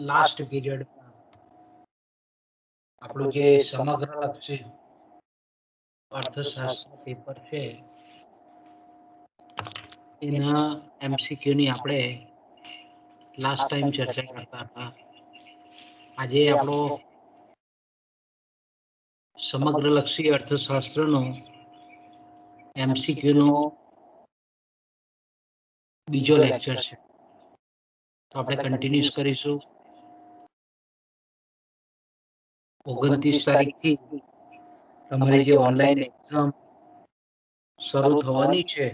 Last period આપણું જે સમગ્ર લક્ષી અર્થશાસ્ત્ર પેપર છે એના એમસીક્યુ ની આપણે લાસ્ટ ટાઈમ ચર્ચા કરતા હતા. આજે આપણો સમગ્ર લક્ષી અર્થશાસ્ત્રનો એમસીક્યુ નો બીજો લેક્ચર છે, તો આપણે કન્ટિન્યુઅસ કરીશું. 29 તારીખથી તમારી જે ઓનલાઈન એક્ઝામ શરૂ થવાની છે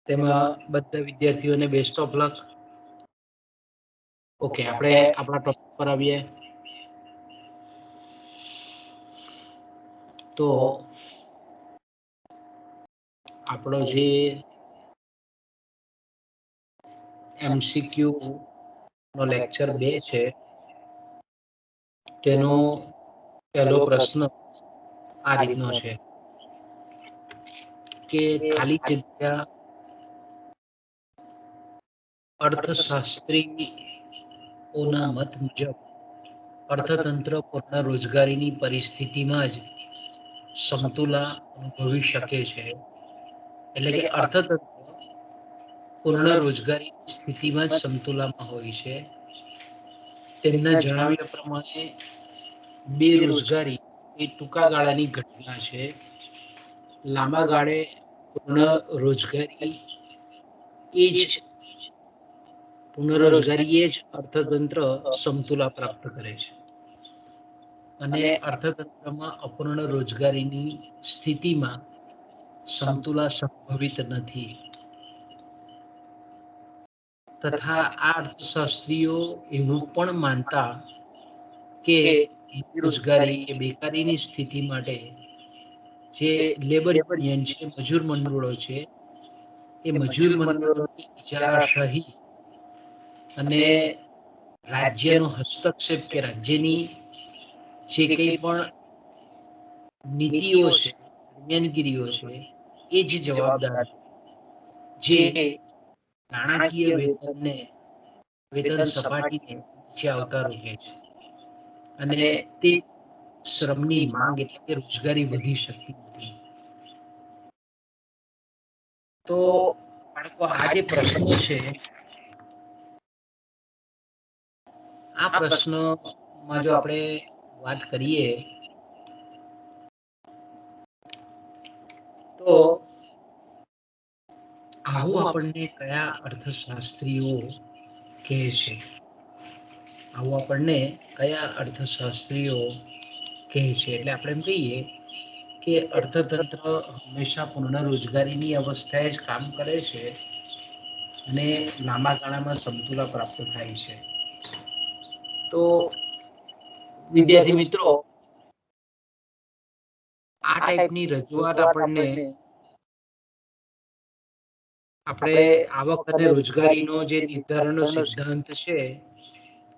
તેમાં બધા વિદ્યાર્થીઓને બેસ્ટ ઓફ લક. ઓકે, આપણે આપણા ટોપિક પર આવીએ. તો આપણો જે એમસીક્યુ નો લેક્ચર 2 છે તેનો પહેલો પ્રશ્ન આ રીતનો છે કે ખાલી જગ્યા અર્થશાસ્ત્રીઓના મત મુજબ અર્થતંત્ર પૂર્ણ રોજગારીની પરિસ્થિતિમાં જ સમતુલા અનુભવી શકે છે. એટલે કે અર્થતંત્ર પૂર્ણ રોજગારી સ્થિતિમાં જ સમતુલામાં હોય છે. તેમના જણાવ્યા પ્રમાણે બેરોજગારી એ ટૂંકા ગાળાની ઘટના છે. લાંબા ગાળે પૂર્ણ રોજગારી એ જ અર્થતંત્ર સમતુલા પ્રાપ્ત કરે છે. અને અર્થતંત્રમાં અપૂર્ણ રોજગારીની સ્થિતિમાં સમતુલા સંભવિત નથી. તથા આ અર્થશાસ્ત્રીઓ એવું પણ માનતા કે બેરોજગારી કે બેકારીની સ્થિતિ માટે જે લેબર યુનિયન છે, મજૂર મંડળો છે, એ મજૂર મંડળોની ઇજારાશાહી અને રાજ્યનો હસ્તક્ષેપ કે રાજ્યની જે કંઈ પણ નીતિઓ છે, દરમિયાનગીરીઓ છે, એ જ જવાબદાર જે નાણાકીય વેતન સપાટીને નીચે આવતા રોકે છે. અને તે શ્રમની માંગ એટલે કે રોજગારી વધી શકતી નથી. તો બાળકો, આ જે પ્રશ્ન છે, આ પ્રશ્નમાં જો આપણે વાત કરીએ તો આવું આપણને કયા અર્થશાસ્ત્રીઓ કહે છે? આવું આપણને કયા અર્થશાસ્ત્રીઓ કહે છે? એટલે આપણે એમ કહીએ કે અર્થતંત્ર હંમેશા પૂર્ણ રોજગારીની અવસ્થાએ જ કામ કરે છે અને લાંબા ગાળામાં સમતુલા પ્રાપ્ત થાય છે. તો વિદ્યાર્થી મિત્રો, આ ટાઈપની રજૂઆત આપણે આવક અને રોજગારીનો જે નિર્ધારણનો સિદ્ધાંત છે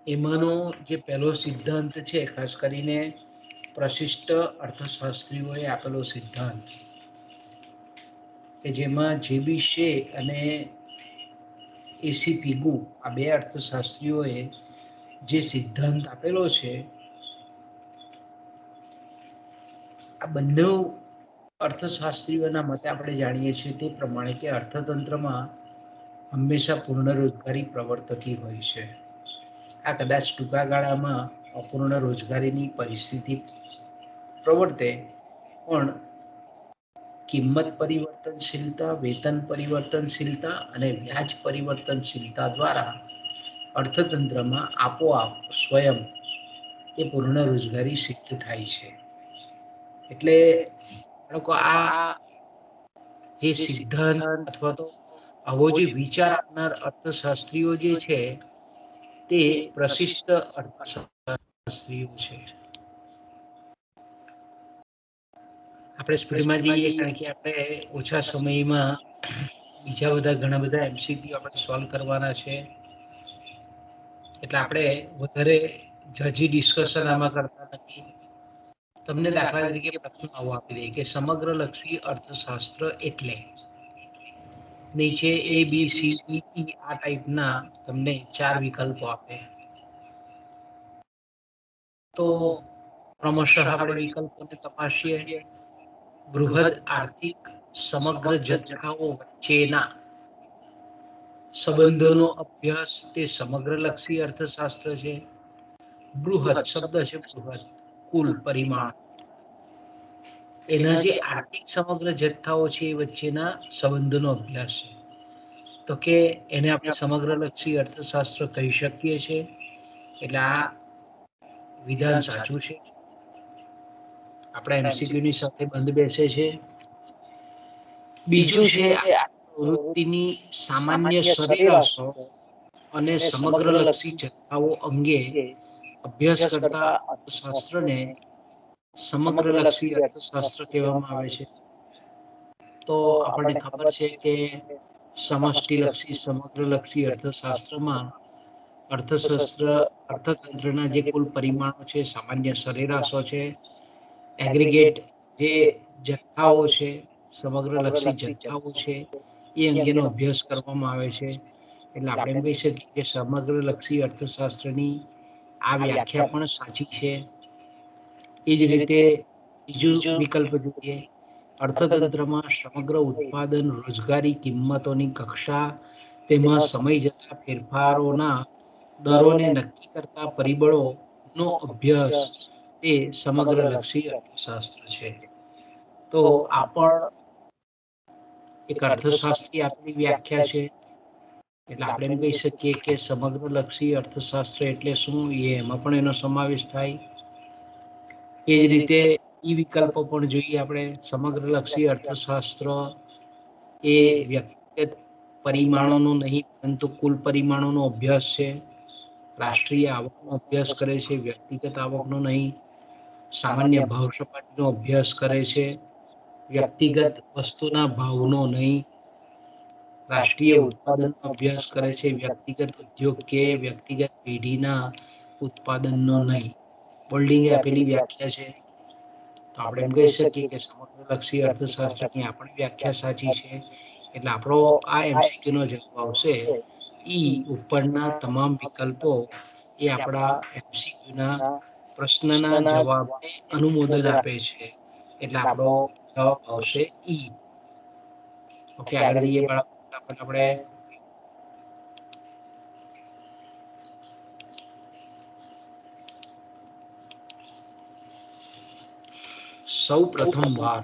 એમાંનો જે પહેલો સિદ્ધાંત છે, ખાસ કરીને પ્રશિષ્ટ અર્થશાસ્ત્રીઓએ આપેલો સિદ્ધાંત, કે જેમાં જેબી શે અને એસી પીગુ, આ બે અર્થશાસ્ત્રીઓએ જે સિદ્ધાંત આપેલો છે, આ બંને અર્થશાસ્ત્રીઓના મતે આપણે જાણીએ છીએ તે પ્રમાણે કે અર્થતંત્રમાં હંમેશા પૂર્ણ રોજગારી પ્રવર્તતી હોય છે. આ કદાચ ટૂંકા ગાળામાં અપૂર્ણ રોજગારીની પરિસ્થિતિ પ્રવર્તે, પણ કિંમત પરિવર્તનશીલતા, વેતન પરિવર્તનશીલતા અને વ્યાજ પરિવર્તનશીલતા દ્વારા અર્થતંત્રમાં આપોઆપ સ્વયં એ પૂર્ણ રોજગારી સિદ્ધ થાય છે. એટલે લોકો આ જે સિદ્ધાંત અથવા તો આવો જે વિચાર આપનાર અર્થશાસ્ત્રીઓ જે છે તે પ્રશિષ્ટ અર્થશાસ્ત્રીઓ છે. આપણે સ્પીડમાં જઈએ કારણ કે આપણે ઓછા સમયમાં બીજા ઘણા બધા એમસીક્યુ આપણે સોલ્વ કરવાના છે, એટલે આપણે વધારે ઝાઝી ડિસ્કશન આમાં કરતા નથી. તમને દાખલા તરીકે પ્રશ્ન આવો આપી દઈએ કે સમગ્ર લક્ષી અર્થશાસ્ત્ર એટલે, નીચે A B C D E આ ટાઈપના તમને 4 વિકલ્પો આપે. તો ક્રમશઃ આપણે વિકલ્પોને તપાસીએ. બૃહદ આર્થિક સમગ્ર જથ્થાઓ વચ્ચેના સંબંધોનો અભ્યાસ તે સમગ્રલક્ષી અર્થશાસ્ત્ર છે. બૃહદ શબ્દ છે, બૃહદ કુલ પરિમાણ, એના જે આર્થિક સમગ્ર જથ્થાઓ છે એ વચ્ચેના સંબંધોનો અભ્યાસ છે. તો કે એને આપણે સમગ્રલક્ષી અર્થશાસ્ત્ર કહી શકીએ છીએ. એટલે આ વિધાન સાચું છે. આપણા એમસીક્યુ ની સાથે બંધ બેસે છે. બીજું છે પ્રવૃત્તિની સામાન્ય સરેરાશો અને સમગ્રલક્ષી જથ્થાઓ અંગે અભ્યાસ કરતા અર્થશાસ્ત્રને સમગ્રલક્ષી અર્થશાસ્ત્ર કહેવામાં આવે છે. તો આપણને ખબર છે કે સમષ્ટિલક્ષી સમગ્રલક્ષી અર્થશાસ્ત્રમાં અર્થશાસ્ત્ર અર્થતંત્રના જે કુલ પરિમાણો છે, સામાન્ય સરેરાશો છે, એગ્રીગેટ જે જથ્થાઓ છે, સમગ્રલક્ષી જથ્થાઓ છે, એ અંગેનો અભ્યાસ કરવામાં આવે છે. એટલે આપણે એમ કહી શકીએ કે સમગ્રલક્ષી અર્થશાસ્ત્રની આ વ્યાખ્યા પણ સાચી છે. એ જ રીતે બીજું વિકલ્પ જોઈએ, અર્થતંત્રમાં સમગ્ર ઉત્પાદન, રોજગારી, કિંમતોની કક્ષા, તેમાં સમય જતા ફેરફારોના દરોને નક્કી કરતા પરિબળોનો અભ્યાસ તે સમગ્રલક્ષી અર્થશાસ્ત્ર છે. તો આ પણ એક અર્થશાસ્ત્રી આપણી વ્યાખ્યા છે. એટલે આપણે એમ કહી શકીએ કે સમગ્રલક્ષી અર્થશાસ્ત્ર એટલે શું, એમાં પણ એનો સમાવેશ થાય. એ જ રીતે ઈ વિકલ્પો પણ જોઈએ આપણે. સમગ્રલક્ષી અર્થશાસ્ત્ર એ વ્યક્તિગત પરિમાણોનો નહીં પરંતુ કુલ પરિમાણોનો અભ્યાસ છે. રાષ્ટ્રીય આવકનો અભ્યાસ કરે છે, વ્યક્તિગત આવકનો નહીં. સામાન્ય ભાવ સપાટીનો અભ્યાસ કરે છે, વ્યક્તિગત વસ્તુના ભાવનો નહીં. રાષ્ટ્રીય ઉત્પાદનનો અભ્યાસ કરે છે, વ્યક્તિગત ઉદ્યોગ કે વ્યક્તિગત પેઢીના ઉત્પાદનનો નહીં. બોલ્ડિંગે આપેલી વ્યાખ્યા છે. તો આપણે એમ કહી શકીએ કે સમગ્રલક્ષી અર્થશાસ્ત્રની આપણી વ્યાખ્યા સાચી છે. એટલે આપણો આ એમસીક્યુ નો જવાબ આવશે ઈ. ઉપરના તમામ વિકલ્પો એ આપણા એમસીક્યુના પ્રશ્નના જવાબને અનુમોદન આપે છે. એટલે આપણો જવાબ આવશે ઈ. ઓકે, આગળ જઈએ બાળકો. આપણે સૌ પ્રથમ વાર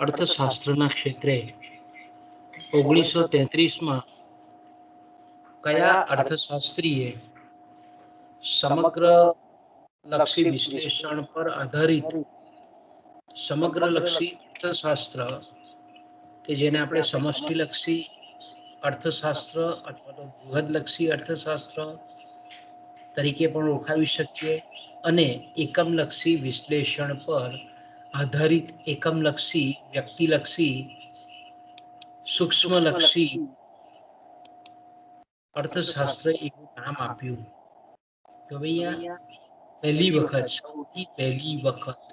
અર્થશાસ્ત્રના ક્ષેત્રે 1933માં કયા અર્થશાસ્ત્રીએ સમગ્ર લક્ષી વિશ્લેષણ પર આધારિત સમગ્રલક્ષી અર્થશાસ્ત્ર, કે જેને આપણે સમષ્ટિલક્ષી અર્થશાસ્ત્ર અથવા તો બૃહદલક્ષી અર્થશાસ્ત્ર તરીકે પણ ઓળખાવી શકીએ, અને એકમલક્ષી વિશ્લેષણ પર આધારિત એકમલક્ષી, વ્યક્તિલક્ષી, સૂક્ષ્મલક્ષી અર્થશાસ્ત્ર એક નામ આપ્યું. તો ભૈયા પહેલી વખત, સૌથી પહેલી વખત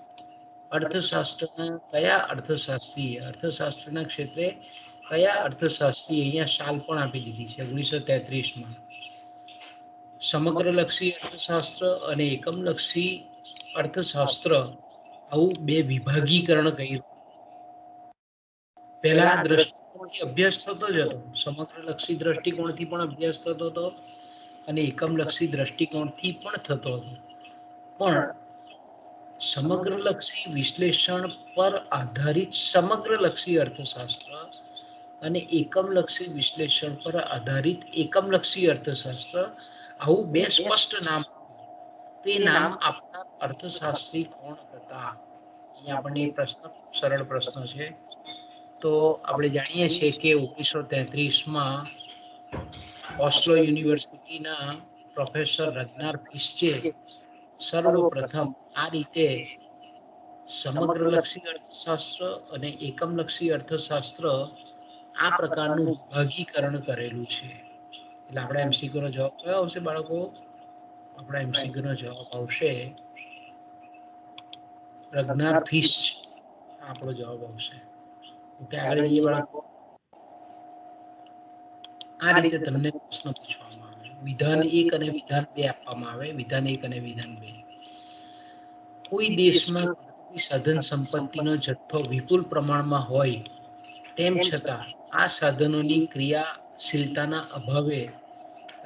અર્થશાસ્ત્રના કયા અર્થશાસ્ત્રીએ, અર્થશાસ્ત્રના ક્ષેત્રે કયા અર્થશાસ્ત્રીએ, અહીંયા સાલ પણ આપી દીધી છે, 1933માં સમગ્રલક્ષી અર્થશાસ્ત્ર અને એકમલક્ષી અર્થશાસ્ત્ર આવું બે વિભાગીકરણ કર્યું. પહેલા દ્રષ્ટિકોણથી અભ્યાસ થતો જ હતો, સમગ્રલક્ષી દ્રષ્ટિકોણથી પણ અભ્યાસ થતો હતો અને એકમલક્ષી દ્રષ્ટિકોણથી પણ થતો હતો. પણ સમગ્રલક્ષી વિશ્લેષણ પર આધારિત સમગ્રલક્ષી અર્થશાસ્ત્ર અને એકમલક્ષી વિશ્લેષણ પર આધારિત એકમલક્ષી અર્થશાસ્ત્ર, આવું બે સ્પષ્ટ નામ. તે નામ આપનાર અર્થશાસ્ત્રી કોણ હતા? અહીંયા આપણને પ્રશ્ન સરળ પ્રશ્ન છે. તો આપણે જાણીએ છીએ કે 1933માં ઓસ્લો યુનિવર્સિટીના પ્રોફેસર રગ્નાર ફિશ્ચે સર્વપ્રથમ આ રીતે સમગ્રલક્ષી અર્થશાસ્ત્ર અને એકમલક્ષી અર્થશાસ્ત્ર આ પ્રકારનું વિભાગીકરણ કરેલું છે. એટલે આપણા એમસીક્યુ નો જવાબ કયો આવશે બાળકો? આપણા એમસીક્યુ નો જવાબ આવશે રગ્નાર ફિશ. આપણો જવાબ આવશે. ઓકે, આગળ જઈએ બાળકો. આ રીતે તમને પ્રશ્ન પૂછવામાં આવે. વિધાન 1 અને વિધાન 2 આપવામાં આવે. વિધાન 1 અને વિધાન 2. કોઈ દેશમાં કુદરતી સાધન સંપત્તિનો જથ્થો વિપુલ પ્રમાણમાં હોય તેમ છતાં આ સાધનોની ક્રિયાશીલતાના અભાવે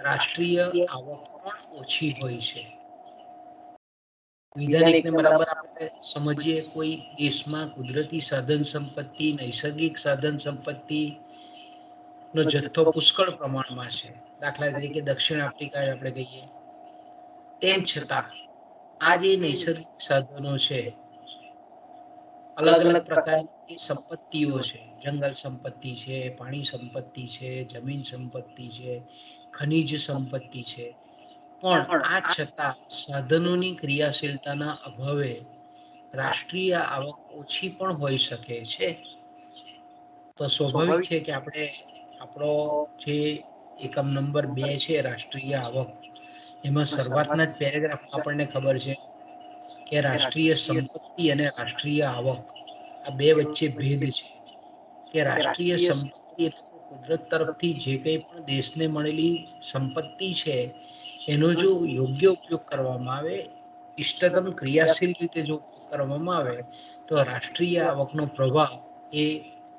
રાષ્ટ્રીય આવક પણ ઓછી હોય છે. વિધાનિકને બરાબર આપણે સમજીએ. કોઈ દેશમાં કુદરતી સાધન સંપત્તિ, નૈસર્ગિક સાધન સંપત્તિ નો જથ્થો પુષ્કળ પ્રમાણમાં છે. દાખલા તરીકે દક્ષિણ આફ્રિકા આપણે કહીએ. તેમ છતાં આ જે નૈસર્ગિક સાધનો છે, અલગ અલગ પ્રકારની સંપત્તિઓ છે, જંગલ સંપત્તિ છે, પાણી સંપત્તિ છે, જમીન સંપત્તિ છે, ખનિજ સંપત્તિ છે, પણ આ છતાં સાધનોની ક્રિયાશીલતાના અભાવે રાષ્ટ્રીય આવક ઓછી પણ હોઈ શકે છે. તો સ્વાભાવિક છે કે આપણે આપણો જે એકમ નંબર 2 છે, રાષ્ટ્રીય આવક, એમાં શરૂઆતના જ પેરેગ્રાફમાં આપણને ખબર છે કે રાષ્ટ્રીય સંપત્તિ અને રાષ્ટ્રીય આવક આ બે વચ્ચે ભેદ છે. કે રાષ્ટ્રીય સંપત્તિ એટલે કુદરત તરફથી જે કંઈ પણ દેશને મળેલી સંપત્તિ છે, એનો જો યોગ્ય ઉપયોગ કરવામાં આવે, ઇષ્ટતમ ક્રિયાશીલ રીતે જો ઉપયોગ કરવામાં આવે, તો રાષ્ટ્રીય આવકનો પ્રભાવ એ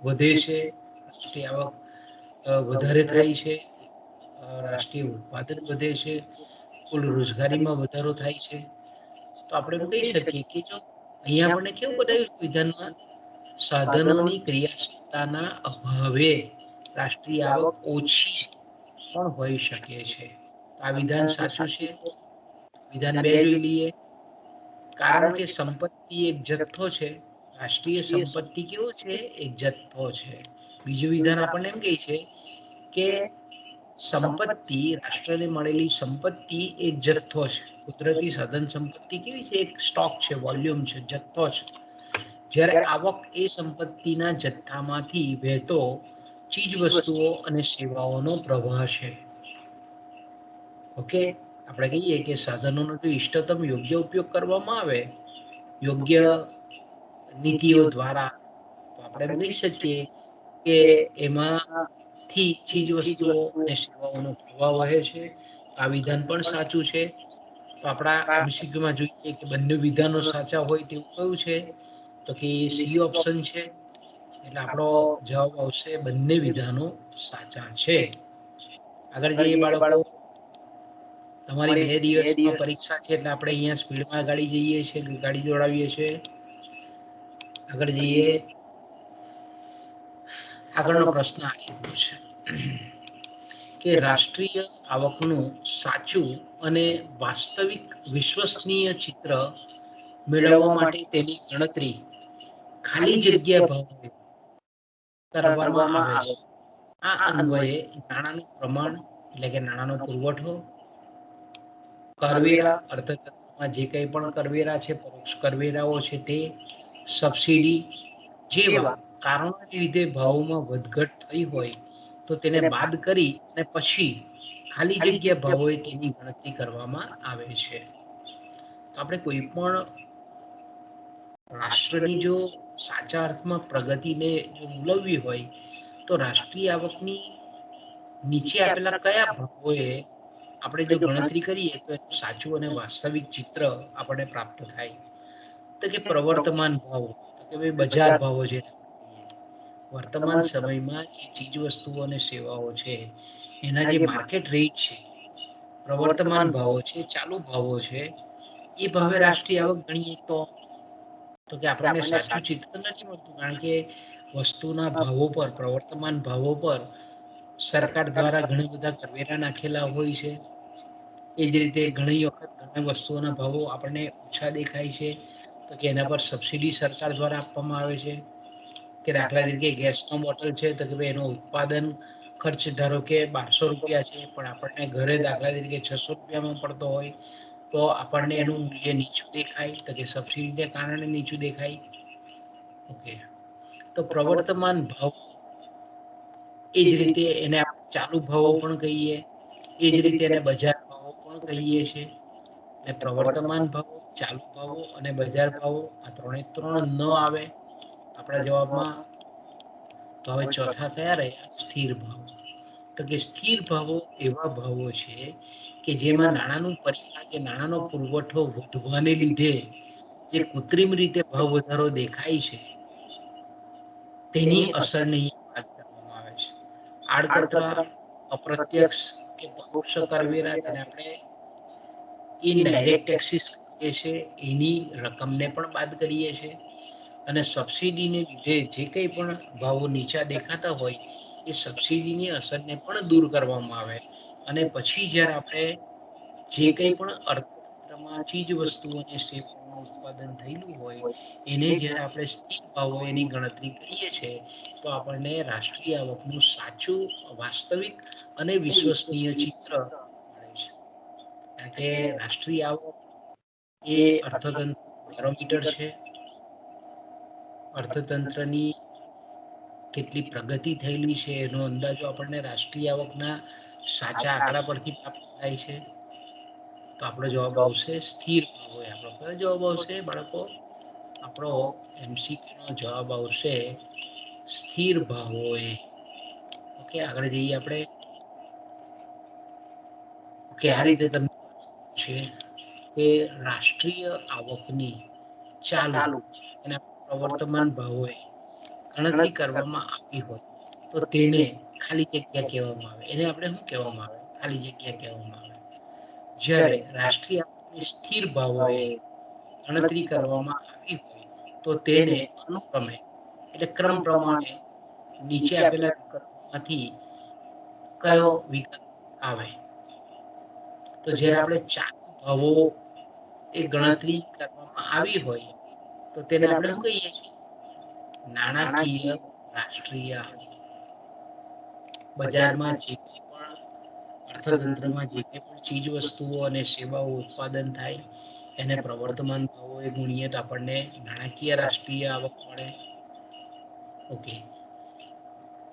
વધે છે. રાષ્ટ્રીય આવક વધારે થાય છે, રાષ્ટ્રીય ઉત્પાદન વધે છે, કુલ રોજગારીમાં વધારો થાય છે. તો આપણે એમ કહી શકીએ કે જો અહીંયા આપણને કેવું બતાવ્યું વિધાનમાં, સાધનોની ક્રિયાશીલતાના અભાવે રાષ્ટ્રીય આવક ઓછી પણ હોઈ શકે છે. આ વિધાન સાચું છે. વિધાન 2 જોઈ લઈએ. કારણ કે સંપત્તિ એક જથ્થો છે. રાષ્ટ્રીય સંપત્તિ કેવો છે? એક જથ્થો છે. બીજું વિધાન આપણને એમ કહે છે કે સંપત્તિ, રાષ્ટ્રને મળેલી સંપત્તિ એક જથ્થો છે. કુદરતી સાધન સંપત્તિ કેવી છે? એક સ્ટોક છે, વોલ્યુમ છે, જથ્થો છે. જ્યારે આવક એ સંપત્તિના જથ્થામાંથી વહેતો ચીજ વસ્તુઓ અને સેવાઓનો પ્રવાહ છે. ઓકે, આપણે કહીએ કે સાધનોનો જો ઇષ્ટતમ યોગ્ય ઉપયોગ કરવામાં આવે, યોગ્ય નીતિઓ દ્વારા, તો આપણે એમ કહી શકીએ કે એમાંથી ચીજ વસ્તુઓ અને સેવાઓનો પ્રવાહ વહે છે. આ વિધાન પણ સાચું છે. તો આપણા એમસીક્યુમાં જોઈએ કે બંને વિધાનો સાચા હોય તેવું કયું છે? તો કે સી ઓપ્શન છે. એટલે આપણો જવાબ આવશે બંને વિધાનો સાચા છે. આગળ જઈએ બાળકો. તમારી 2 દિવસમાં પરીક્ષા છે, એટલે આપણે અહીંયા સ્પીડમાં ગાડી જઈએ છીએ, ગાડી દોડાવીએ છીએ. આગળ જઈએ. આગળનો પ્રશ્ન આ રીતનો છે કે રાષ્ટ્રીય આવકનું સાચું અને વાસ્તવિક વિશ્વસનીય ચિત્ર મેળવવા માટે તેની ગણતરી ખાલી જગ્યા ભાવે કરવામાં આવે છે. આ અન્વયે નાણાંનું પ્રમાણ એટલે કે નાણાંનો પુરવઠો, કરવેરા અર્થતંત્રમાં જે કંઈ પણ કરવેરા છે, પરોક્ષ કરવેરાઓ છે, તે સબસિડી જેવા કારણોને લીધે ભાવોમાં વધઘટ થઈ હોય તો તેને બાદ કરી અને પછી ખાલી જગ્યા ભાવોએ તેની ગણતરી કરવામાં આવે છે. તો આપણે કોઈ પણ રાષ્ટ્રની જો સાચા અર્થમાં પ્રગતિને જો મૂલવવી હોય, તો રાષ્ટ્રીય આવકની નીચે આપેલા કયા ભાવોએ આપણે જો ગણતરી કરીએ તો એનું સાચું અને વાસ્તવિક ચિત્ર આપણને પ્રાપ્ત થાય. તો કે પ્રવર્તમાન ભાવો, તો કે ભાઈ બજાર ભાવો છે. વર્તમાન સમયમાં જે ચીજ વસ્તુઓ અને સેવાઓ છે, એના જે માર્કેટ રેટ છે, પ્રવર્તમાન ભાવો છે, ચાલુ ભાવો છે, એ ભાવે રાષ્ટ્રીય આવક ગણીએ તો કે આપણને સાચું ચિત્ર નથી મળતું. કારણ કે વસ્તુના ભાવો પર, પ્રવર્તમાન ભાવો પર સરકાર દ્વારા ઘણા બધા કરવેરા નાખેલા હોય છે. એ જ રીતે ઘણી વખત ઘણી વસ્તુઓના ભાવો આપણને ઓછા દેખાય છે, તો કે એના પર સબસિડી સરકાર દ્વારા આપવામાં આવે છે. કે દાખલા તરીકે ગેસનો બોટલ છે, તો કે ભાઈ એનું ઉત્પાદન ખર્ચ ધારો કે 1200 રૂપિયા છે, પણ આપણને ઘરે દાખલા તરીકે 600 રૂપિયામાં પડતો હોય, તો આપણને એનું મૂલ્ય નીચું દેખાય, તો કે સબસિડીને કારણે નીચું દેખાય. ઓકે, તો પ્રવર્તમાન ભાવ એ જ રીતે એને આપણે ચાલુ ભાવો પણ કહીએ, એ જ રીતે એને બજાર ભાવો પણ કહીએ છીએ. એટલે પ્રવર્તમાન ભાવો, ચાલુ ભાવો અને બજાર ભાવો આ ત્રણે ત્રણ ન આવે આપણા જવાબમાં, તો હવે ચોથા કયા રહ્યા? સ્થિર ભાવો. તો કે સ્થિર ભાવો એવા ભાવો છે કે જેમાં નાણાંનું પરિમાણ કે નાણાંનો પુરવઠો વધવાને લીધે જે કૃત્રિમ રીતે ભાવ વધારો દેખાય છે તેની અસરને વાત કરવામાં આવે છે. આડકતરા, અપ્રત્યક્ષ કે પરોક્ષ કરવેરા, જેને આપણે ઇનડાયરેક્ટ ટેક્સીસ કહીએ છીએ, એની રકમને પણ બાદ કરીએ છીએ. અને સબસિડીને લીધે જે કંઈ પણ ભાવો નીચા દેખાતા હોય એ સબસિડીની અસરને પણ દૂર કરવામાં આવે. અને પછી જ્યારે આપણે જે કંઈ પણ અર્થતંત્રમાં ચીજ વસ્તુઓ અને સેવાઓનું ઉત્પાદન થયેલું હોય એને જ્યારે આપણે સ્થિર ભાવો એની ગણતરી કરીએ છીએ તો આપણને રાષ્ટ્રીય આવકનું સાચું, વાસ્તવિક અને વિશ્વસનીય ચિત્ર મળે છે. કારણ કે રાષ્ટ્રીય આવક એ અર્થતંત્ર બેરોમીટર છે. અર્થતંત્રની કેટલી પ્રગતિ થયેલી છે એનો અંદાજો આપણને રાષ્ટ્રીય આવકના સાચા આંકડા પરથી પ્રાપ્ત થાય છે. તો આપણો જવાબ આવશે સ્થિર ભાવો. આપણો કયો જવાબ આવશે બાળકો? આપણો MCQ નો જવાબ આવશે સ્થિર ભાવોએ. ઓકે, આગળ જઈએ આપણે. ઓકે, આ રીતે તમને છે કે રાષ્ટ્રીય આવકની ચાલુ અને પ્રવર્તમાન ભાવોએ ગણતરી કરવામાં આવી હોય તો તેને ખાલી જગ્યા કહેવામાં આવે. એને આપણે શું કહેવામાં આવે? ખાલી જગ્યા કહેવામાં આવે. જ્યારે રાષ્ટ્રીય આવકની સ્થિર ભાવોએ ગણતરી કરવામાં આવી હોય તો તેને અનુક્રમે એટલે ક્રમ પ્રમાણે નીચે આપેલા વિકલ્પોમાંથી કયો વિકલ્પ આવે? તો જ્યારે આપણે ચાલુ ભાવો એ ગણતરી કરવામાં આવી હોય તો તેને આપણે શું કહીએ છીએ? નાણાકીય રાષ્ટ્રીય આવક. બજારમાં જે કંઈ પણ અર્થતંત્રમાં જે કંઈ પણ ચીજ વસ્તુઓ અને સેવાઓ ઉત્પાદન થાય એને પ્રવર્તમાન ભાવોએ ગુણીએ તો આપણને નાણાકીય રાષ્ટ્રીય આવક મળે. ઓકે,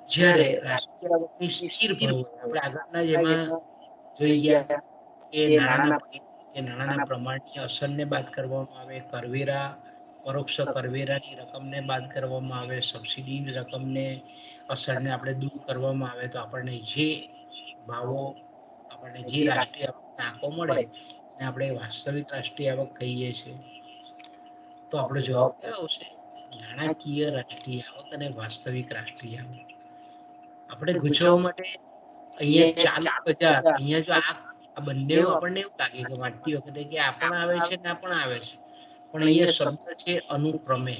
જ્યારે રાષ્ટ્રીય આવકની સ્થિર ભાવો આપણે આગળના જેમાં જોઈ ગયા કે નાણાંના પ્રમાણની અસરને બાદ કરવામાં આવે, કરવેરા, પરોક્ષ કરવેરાની રકમને બાદ કરવામાં આવે, સબસિડીની રકમને અસરને આપણે દૂર કરવામાં આવે તો આપણને જે ભાવો, આપણને જે રાષ્ટ્રીય આવકનો આંકો મળે એને આપણે વાસ્તવિક રાષ્ટ્રીય આવક કહીએ છીએ. તો આપણો જવાબ કયો આવશે? નાણાકીય રાષ્ટ્રીય આવક અને વાસ્તવિક રાષ્ટ્રીય આવક. આપણે ગુજવવા માટે અહીંયા ચાલુ બજાર, અહીંયા જો આ બંને આપણને એવું લાગે કે વાંચતી વખતે કે આ પણ આવે છે ને આ પણ આવે છે, પણ અહીંયા શબ્દ છે અનુક્રમે.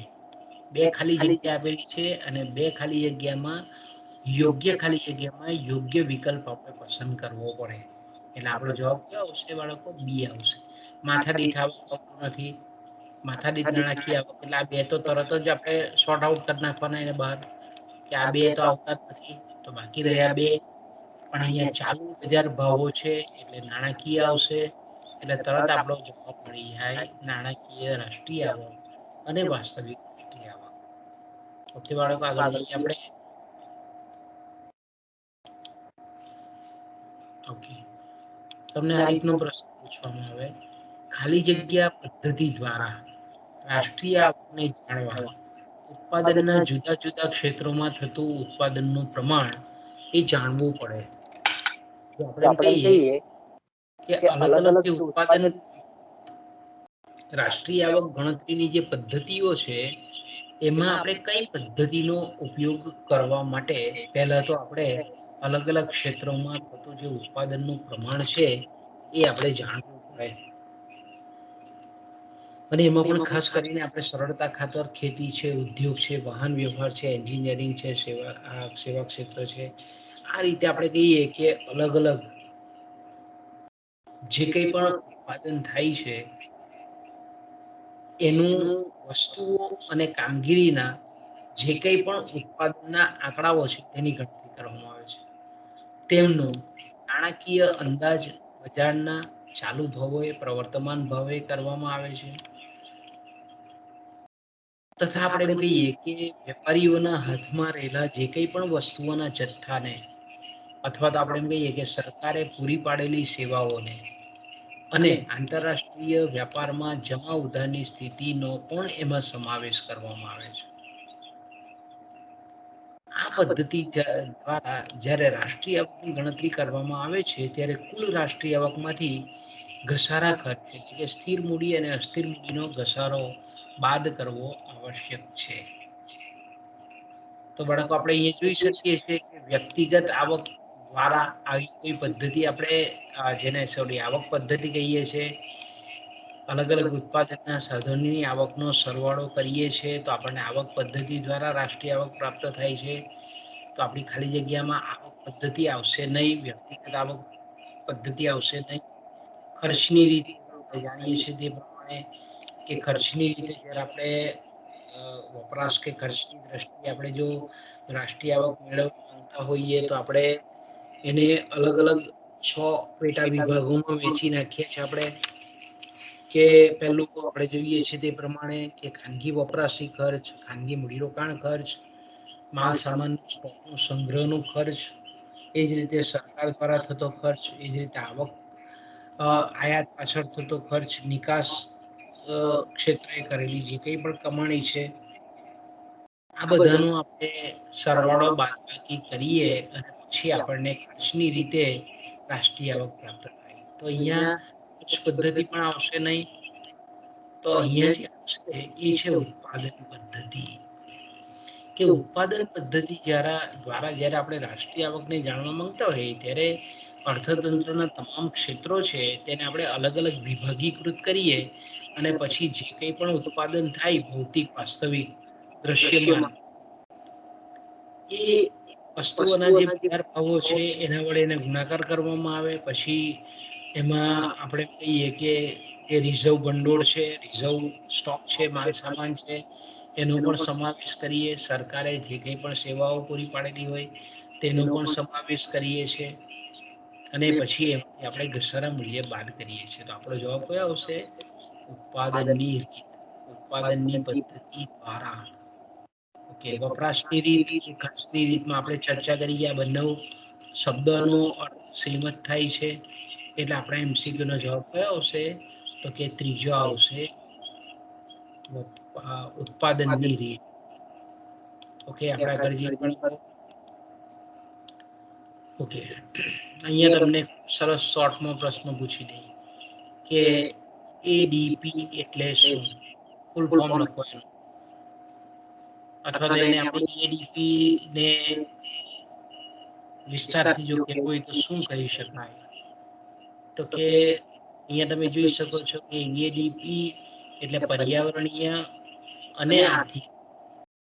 બે ખાલી જગ્યા આપેલી છે અને બે ખાલી જગ્યામાં યોગ્ય ખાલી જગ્યામાં યોગ્ય વિકલ્પ આપણે પસંદ કરવો પડે. એટલે આપણો જવાબ કયો આવશે બાળકો? બી આવશે. માથા દીઠ આવક આવતું નથી. માથા દીઠ નાણાકીય આવક એટલે આ બે તો તરત જ આપણે શોર્ટ આઉટ કરી નાખવાના એને બહાર કે આ બે તો આવતા જ નથી. તો બાકી રહ્યા બે. પણ અહીંયા ચાલુ બજાર ભાવો છે એટલે નાણાકીય આવશે. એટલે તરત આપણો જવાબ મળી જાય નાણાકીય રાષ્ટ્રીય આવક અને વાસ્તવિક રાષ્ટ્રીય આવક. ઓકે બાળકો, આગળ જઈએ આપણે. ઓકે, તમને આ રીતનો પ્રશ્ન પૂછવામાં આવે, ખાલી જગ્યા પદ્ધતિ દ્વારા રાષ્ટ્રીય આવકને જાણવા ઉત્પાદનના જુદા જુદા ક્ષેત્રોમાં થતું ઉત્પાદનનું પ્રમાણ એ જાણવું પડે. જો આપણે એમ કહીએ કે અલગ અલગ જે ઉત્પાદન રાષ્ટ્રીય આવક ગણતરીની જે પદ્ધતિઓ છે એમાં આપણે કઈ પદ્ધતિનો ઉપયોગ કરવા માટે પહેલા તો આપણે અલગ અલગ ક્ષેત્રોમાં થતું જે ઉત્પાદનનું પ્રમાણ છે એ આપણે જાણવું પડે. અને એમાં પણ ખાસ કરીને આપણે સરળતા ખાતર ખેતી છે, ઉદ્યોગ છે, વાહન વ્યવહાર છે, એન્જિનિયરિંગ છે, સેવા ક્ષેત્ર છે, આ રીતે આપણે કહીએ કે અલગ અલગ જે કંઈ પણ ઉત્પાદન થાય છે એનું વસ્તુઓ અને કામગીરીના જે કંઈ પણ ઉત્પાદનના આંકડાઓ છે તેની ગણતરી કરવામાં આવે છે. તેમનો નાણાકીય અંદાજ બજારના ચાલુ ભાવોએ, પ્રવર્તમાન ભાવે કરવામાં આવે છે. તથા આપણે એમ કહીએ કે વેપારીઓના હાથમાં રહેલા જે કંઈ પણ વસ્તુઓના જથ્થાને અથવા તો આપણે એમ કહીએ કે સરકારે પૂરી પાડેલી સેવાઓને અને આંતરરાષ્ટ્રીય વ્યાપારમાં જમા ઉધારની સ્થિતિનો પણ એમાં સમાવેશ કરવામાં આવે છે. આ પદ્ધતિ દ્વારા જ્યારે રાષ્ટ્રીય આવકની ગણતરી કરવામાં આવે છે ત્યારે કુલ રાષ્ટ્રીય આવકમાંથી ઘસારા ખર્ચ એટલે કે સ્થિર મૂડી અને અસ્થિર મૂડીનો ઘસારો બાદ કરવો આવશ્યક છે. તો બાળકો આપણે અહીંયા જોઈ શકીએ છીએ કે વ્યક્તિગત આવક દ્વારા આવી કોઈ પદ્ધતિ આપણે જેને આવક પદ્ધતિ કહીએ છીએ. અલગ અલગ ઉત્પાદનના સાધનોની આવકનો સરવાળો કરીએ છીએ તો આપણને આવક પદ્ધતિ દ્વારા રાષ્ટ્રીય આવક પ્રાપ્ત થાય છે. તો આપણી ખાલી જગ્યામાં આવક પદ્ધતિ આવશે નહીં, વ્યક્તિગત આવક પદ્ધતિ આવશે નહીં. ખર્ચની રીતે આપણે જાણીએ છીએ તે પ્રમાણે કે ખર્ચની રીતે જ્યારે આપણે વપરાશ કે ખર્ચની દ્રષ્ટિએ આપણે જો રાષ્ટ્રીય આવક મેળવવા માંગતા હોઈએ તો આપણે એને અલગ અલગ 6 પેટા વિભાગોમાં વહેંચી નાખીએ છીએ આપણે. કે પહેલું તો આપણે જોઈએ છીએ તે પ્રમાણે કે ખાનગી વપરાશી ખર્ચ, ખાનગી મૂડીરોકાણ ખર્ચ, માલ સામાન સ્ટોકનો સંગ્રહનો ખર્ચ, એ જ રીતે સરકાર દ્વારા થતો ખર્ચ, એ જ રીતે આવક આયાત પાછળ થતો ખર્ચ, નિકાસ ક્ષેત્રે કરેલી જે કંઈ પણ કમાણી છે આ બધાનો આપણે સરવાળો બાદબાકી કરીએ અને પછી આપણને ખર્ચની રીતે રાષ્ટ્રીય આવક પ્રાપ્ત થાય. તો અહીંયા ખર્ચ પદ્ધતિ પણ આવશે નહીં. તો અહીંયા જે આવશે એ છે ઉત્પાદન પદ્ધતિ. કે ઉત્પાદન પદ્ધતિ દ્વારા જ્યારે આપણે રાષ્ટ્રીય આવકને જાણવા માંગતા હોઈએ ત્યારે અર્થતંત્રના તમામ ક્ષેત્રો છે તેને આપણે અલગ અલગ વિભાગીકૃત કરીએ અને પછી જે કંઈ પણ ઉત્પાદન થાય ભૌતિક વાસ્તવિક દ્રશ્યમાન એ વસ્તુઓના જે બજાર ભાવો છે એના વડે એને ગુણાકાર કરવામાં આવે. પછી એમાં આપણે કહીએ કે જે રિઝર્વ ભંડોળ છે, રિઝર્વ સ્ટોક છે, માલ સામાન છે, એનો પણ સમાવેશ કરીએ. સરકારે જે કંઈ પણ સેવાઓ પૂરી પાડેલી હોય તેનો પણ સમાવેશ કરીએ છીએ અને પછી એમાંથી આપણે ઘસારા મૂલ્ય બાદ કરીએ છીએ. તો આપણો જવાબ કયો આવશે? ઉત્પાદનની રીત, ઉત્પાદનની પદ્ધતિ દ્વારા. ઓકે, વપરાશની રીત અને ખર્ચની રીતમાં આપણે ચર્ચા કરી ગયા. બંને શબ્દનો અર્થ સહમત થાય છે એટલે આપણા MCQ નો જવાબ કયો આવશે? તો કે ત્રીજો આવશે, ઉત્પાદનની રીત. ઓકે, આપણે આગળ જઈએ બાળકો. ઓકે, અહીંયા તમને સરસ શોર્ટમાં પ્રશ્ન પૂછી દઈએ કે ADP એટલે શું? ફૂલ ફોર્મ લખો એનું, અથવા તો એને આપણે ADP ને વિસ્તારથી જો કહેવું હોય તો શું કહી શકાય? તો કે અહીંયા તમે જોઈ શકો છો કે ADP એટલે પર્યાવરણીય અને આર્થિક,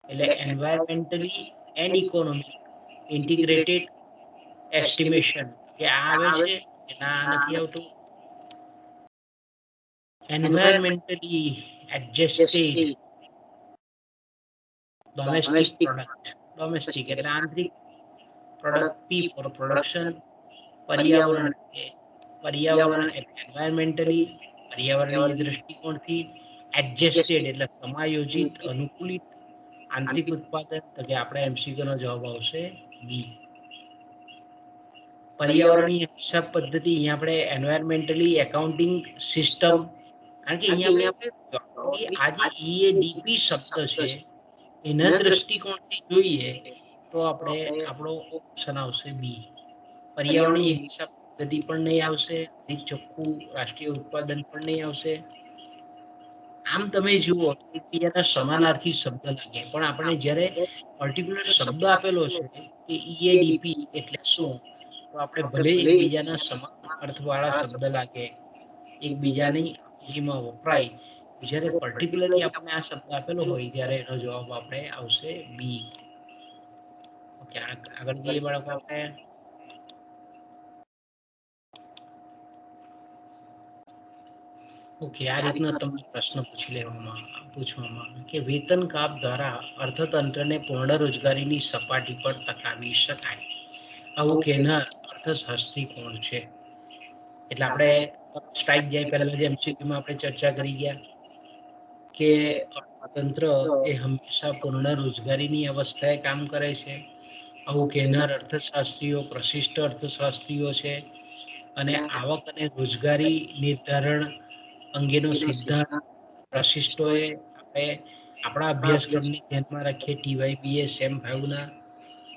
એટલે environmentally and economic integrated estimation. કે આ આવે છે કે ના નથી આવતું? Environmentally adjusted domestic product. Domestic એટલે આંતરિક પ્રોડક્ટ, P ફોર પ્રોડક્શન. પર્યાવરણ એટલે એન્વાયરમેન્ટલી પર્યાવરણીય દૃષ્ટિકોણથી. એડજસ્ટેડ એટલે સમાયોજિત, અનુકૂલિત આંતરિક ઉત્પાદન. તો કે આપણે MCQ નો જવાબ આવશે બી. પર્યાવરણીય હિસાબ પદ્ધતિ, અહીંયા આપણે એન્વાયરમેન્ટલી એકાઉન્ટિંગ સિસ્ટમ. કારણ કે અહીંયા આપણે આ જે EADP શબ્દ છે એના દ્રષ્ટિકોણથી જોઈએ તો આપણે આપણો ઓપ્શન આવશે બી. પર્યાવરણીય હિસાબ પદ્ધતિ પણ નહીં આવશે, ચોખ્ખું રાષ્ટ્રીય ઉત્પાદન પણ નહીં આવશે. આમ તમે જુઓ એકબીજાના સમાનાર્થી શબ્દ લાગે, પણ આપણે જ્યારે પર્ટિક્યુલર શબ્દ આપેલો છે કે EADP એટલે શું, તો આપણે ભલે એકબીજાના સમાન અર્થવાળા શબ્દ લાગે, એકબીજાની અંગ્રેજીમાં વપરાય, જ્યારે પર્ટિક્યુલરલી આપણે આ શબ્દ આપેલો હોય ત્યારે એનો જવાબ આપણે આવશે બી. ઓકે, આગળ જઈએ બાળકો આપણે. ઓકે, આ રીતના તમને પ્રશ્ન પૂછવામાં આવે કે વેતન કાપ દ્વારા અર્થતંત્રને પૂર્ણ રોજગારીની સપાટી પર ટકાવી શકાય. આવું કહેનાર અર્થશાસ્ત્રી કોણ છે? એટલે આપણે સ્ટ્રાઇક જાય પહેલા જે MCQમાં આપણે ચર્ચા કરી ગયા કે અર્થતંત્ર એ હંમેશા પૂર્ણ રોજગારીની અવસ્થાએ કામ કરે છે. આવું કહેનાર અર્થશાસ્ત્રીઓ પ્રશિષ્ટ અર્થશાસ્ત્રીઓ છે અને આવક અને રોજગારી નિર્ધારણ અંગેનો સિદ્ધાંત પ્રશિષ્ટોએ આપણે આપણા અભ્યાસક્રમને ધ્યાનમાં રાખીએ TYBA સેમ 5ના,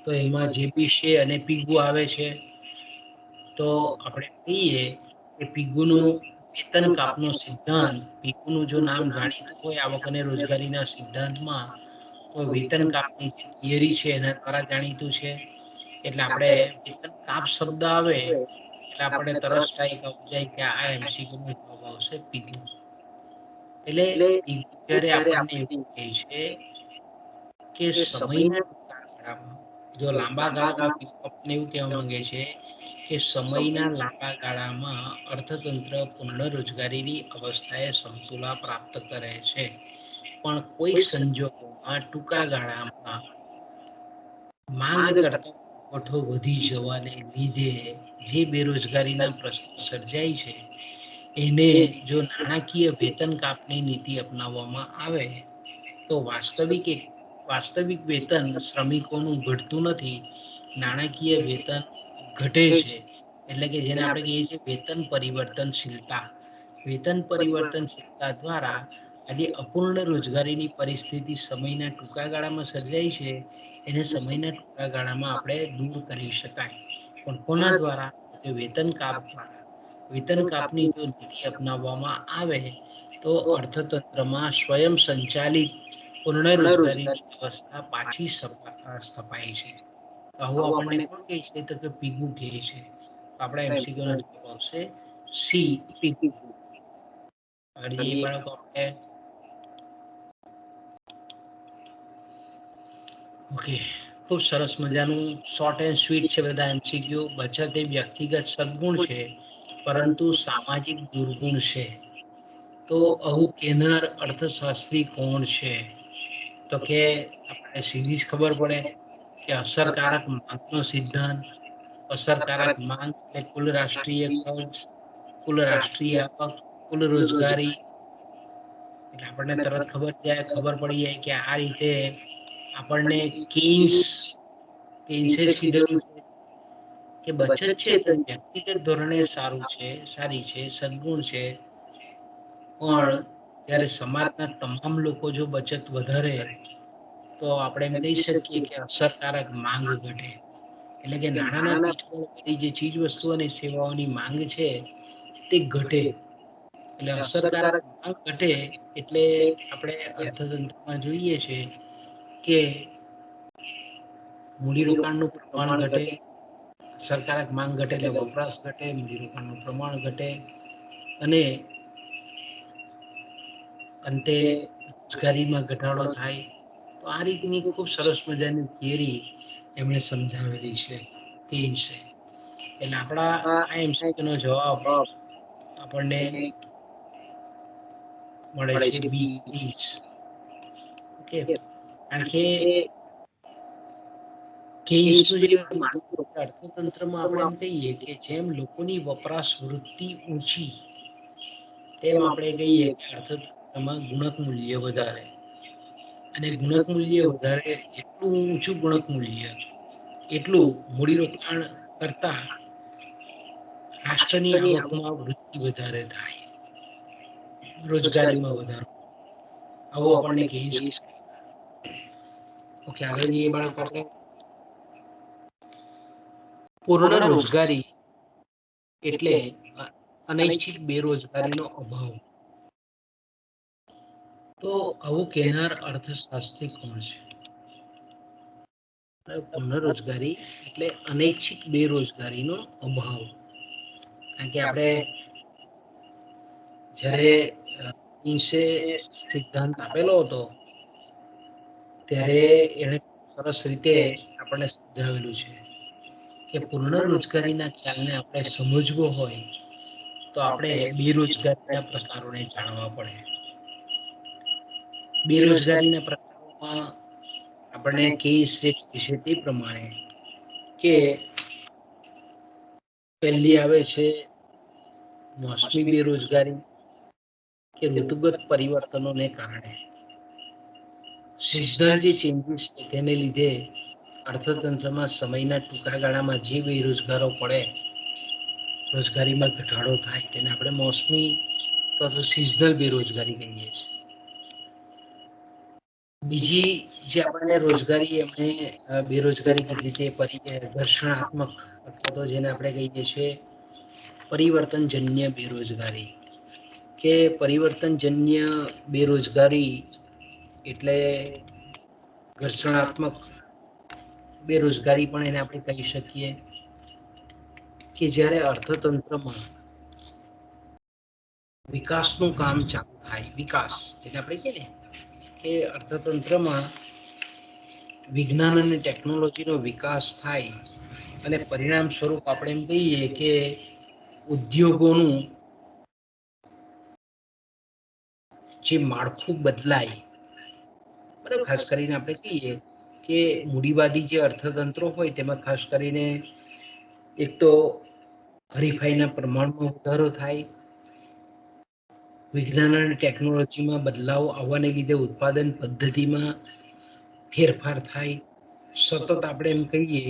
તો એમાં જે બી છે અને પીગુ આવે છે. તો આપણે કહીએ કે પીગુનું વેતન કાપનો સિદ્ધાંત, પીકુનું જો નામ જાણીતું હોય આવક અને રોજગારીના સિદ્ધાંતમાં, તો વેતન કાપની જે થિયરી છે એના દ્વારા જાણીતું છે. એટલે આપણે વેતન કાપ શબ્દ આવે એટલે આપણે તરત સ્ટ્રાઇક આવી જાય કે આ એમસીક્યુ નો જવાબ આવશે પીકુ. એટલે પીકુ જ્યારે આપણને એવું કહે છે કે સમયના ટૂંકા ગાળામાં, જો લાંબા ગાળામાં પીકુ આપણને એવું કહેવા માંગે છે કે સમયના લાંબા ગાળામાં અર્થતંત્ર પૂર્ણ રોજગારીની અવસ્થાએ સમતુલા પ્રાપ્ત કરે છે, પણ કોઈક સંજોગોમાં ટૂંકા ગાળામાં માંગ કરતા પુરવઠો વધી જવાને લીધે જે બેરોજગારીના પ્રશ્નો સર્જાય છે એને જો નાણાકીય વેતન કાપની નીતિ અપનાવવામાં આવે તો વાસ્તવિક વેતન શ્રમિકોનું ઘટતું નથી, નાણાકીય વેતન ઘટે છે. એટલે કે જેને આપણે કહીએ છીએ વેતન પરિવર્તનશીલતા. વેતન પરિવર્તનશીલતા દ્વારા આજે અપૂર્ણ રોજગારીની પરિસ્થિતિ સમયના ટૂંકા ગાળામાં સર્જાય છે એને સમયના ટૂંકા ગાળામાં આપણે દૂર કરી શકાય. પણ કોના દ્વારા? કે વેતન કાપ દ્વારા. વેતન કાપની જો નીતિ અપનાવવામાં આવે તો અર્થતંત્રમાં સ્વયં સંચાલિત પૂર્ણ રોજગારીની અવસ્થા પાછી સ્થપાય છે. આવું આપણને કોણ કહે છે? તો કે પીગુ કહે છે. આપણા એમસીક્યુ નો જવાબ આવશે સી, પીગુ. આગળ જઈએ બાળકો આપણે. ઓકે, ખૂબ સરસ મજાનું શોર્ટ એન્ડ સ્વીટ છે બધા એમસીક્યુ. બચત એ વ્યક્તિગત સદગુણ છે પરંતુ સામાજિક દુર્ગુણ છે. તો આવું કહેનાર અર્થશાસ્ત્રી કોણ છે? તો કે આપણે સીધી જ ખબર પડે કે અસરકારક માંગનો સિદ્ધાંત. અસરકારક માંગ એટલે કુલ રાષ્ટ્રીય ખર્ચ, કુલ રાષ્ટ્રીય આવક, કુલ રોજગારી. એટલે આપણને તરત ખબર પડી જાય કે આ રીતે આપણને કેઇન્સે જ કીધેલું છે કે બચત છે તો વ્યક્તિગત ધોરણે સારી છે, સદગુણ છે, પણ જ્યારે સમાજના તમામ લોકો જો બચત વધારે તો આપણે એમ કહી શકીએ કે અસરકારક માંગ ઘટે. એટલે કે નાણાંના પીઠબળ પરની જે ચીજ વસ્તુઓ અને સેવાઓની માંગ છે તે ઘટે. એટલે અસરકારક માંગ ઘટે એટલે આપણે અર્થતંત્રમાં જોઈએ છે કે મૂડીરોકાણનું પ્રમાણ ઘટે. અસરકારક માંગ ઘટે એટલે વપરાશ ઘટે, મૂડીરોકાણનું પ્રમાણ ઘટે અને અંતે રોજગારીમાં ઘટાડો થાય. તો આ રીતની ખૂબ સરસ મજાની થિયરી એમણે સમજાવેલી છે કેઇન્સે. એટલે આપણા આ એમસીક્યુનો જવાબ આપણને મળે છે બી, કેઇન્સ. ઓકે, કારણ કે કેઇન્સનું જે માળખું અર્થતંત્રમાં આપણે એમ કહીએ કે જેમ લોકોની વપરાશ વૃત્તિ ઊંચી તેમ આપણે કહીએ કે અર્થતંત્રમાં ગુણક મૂલ્ય વધારે. અને ગુણક મૂલ્ય વધારે, જેટલું ઊંચું ગુણક મૂલ્ય એટલું મૂડીરોકાણ કરતા રાષ્ટ્રની આવકમાં વૃદ્ધિ વધારે થાય, રોજગારીમાં વધારો. આવું આપણને કેઇન્સ. ઓકે, આગળ જઈએ બાળકો આપણે. પૂર્ણ રોજગારી એટલે અનૈચ્છિક બેરોજગારીનો અભાવ. તો આવું કહેનાર અર્થશાસ્ત્રી કોણ છે? પૂર્ણ રોજગારી એટલે અનૈચ્છિક બેરોજગારીનો અભાવ. કારણ કે આપણે જ્યારે કેઇન્સે સિદ્ધાંત આપેલો હતો ત્યારે એણે સરસ રીતે આપણને સમજાવેલું છે કે પૂર્ણ રોજગારીના ખ્યાલને આપણે સમજવો હોય તો આપણે બેરોજગારીના પ્રકારોને જાણવા પડે. બેરોજગારીના પ્રકારોમાં આપણને કેઇન્સ જે કહે છે તે પ્રમાણે કે પહેલી આવે છે મોસમી બેરોજગારી, કે ઋતુગત પરિવર્તનોને કારણે સિઝનલ જે ચેન્જીસ છે તેને લીધે અર્થતંત્રમાં સમયના ટૂંકા ગાળામાં જે બેરોજગારો પડે, રોજગારીમાં ઘટાડો થાય તેને આપણે મોસમી અથવા તો સિઝનલ બેરોજગારી કહીએ છીએ. બીજી જે આપણને રોજગારી એમણે બેરોજગારી કીધી તે ઘર્ષણાત્મક અથવા તો જેને આપણે કહીએ છીએ પરિવર્તનજન્ય બેરોજગારી. કે પરિવર્તનજન્ય બેરોજગારી એટલે ઘર્ષણાત્મક બેરોજગારી પણ એને આપણે કહી શકીએ કે જ્યારે અર્થતંત્રમાં વિકાસનું કામ ચાલુ થાય, વિકાસ જેને આપણે કહીએ ને કે અર્થતંત્રમાં વિજ્ઞાન અને ટેકનોલોજીનો વિકાસ થાય અને પરિણામ સ્વરૂપ આપણે એમ કહીએ કે ઉદ્યોગોનું જે માળખું બદલાય, બરાબર, ખાસ કરીને આપણે કહીએ કે મૂડીવાદી જે અર્થતંત્રો હોય તેમાં ખાસ કરીને એક તો હરીફાઈના પ્રમાણમાં વધારો થાય, વિજ્ઞાન અને ટેકનોલોજીમાં બદલાવ આવવાને લીધે ઉત્પાદન પદ્ધતિમાં ફેરફાર થાય, સતત આપણે એમ કહીએ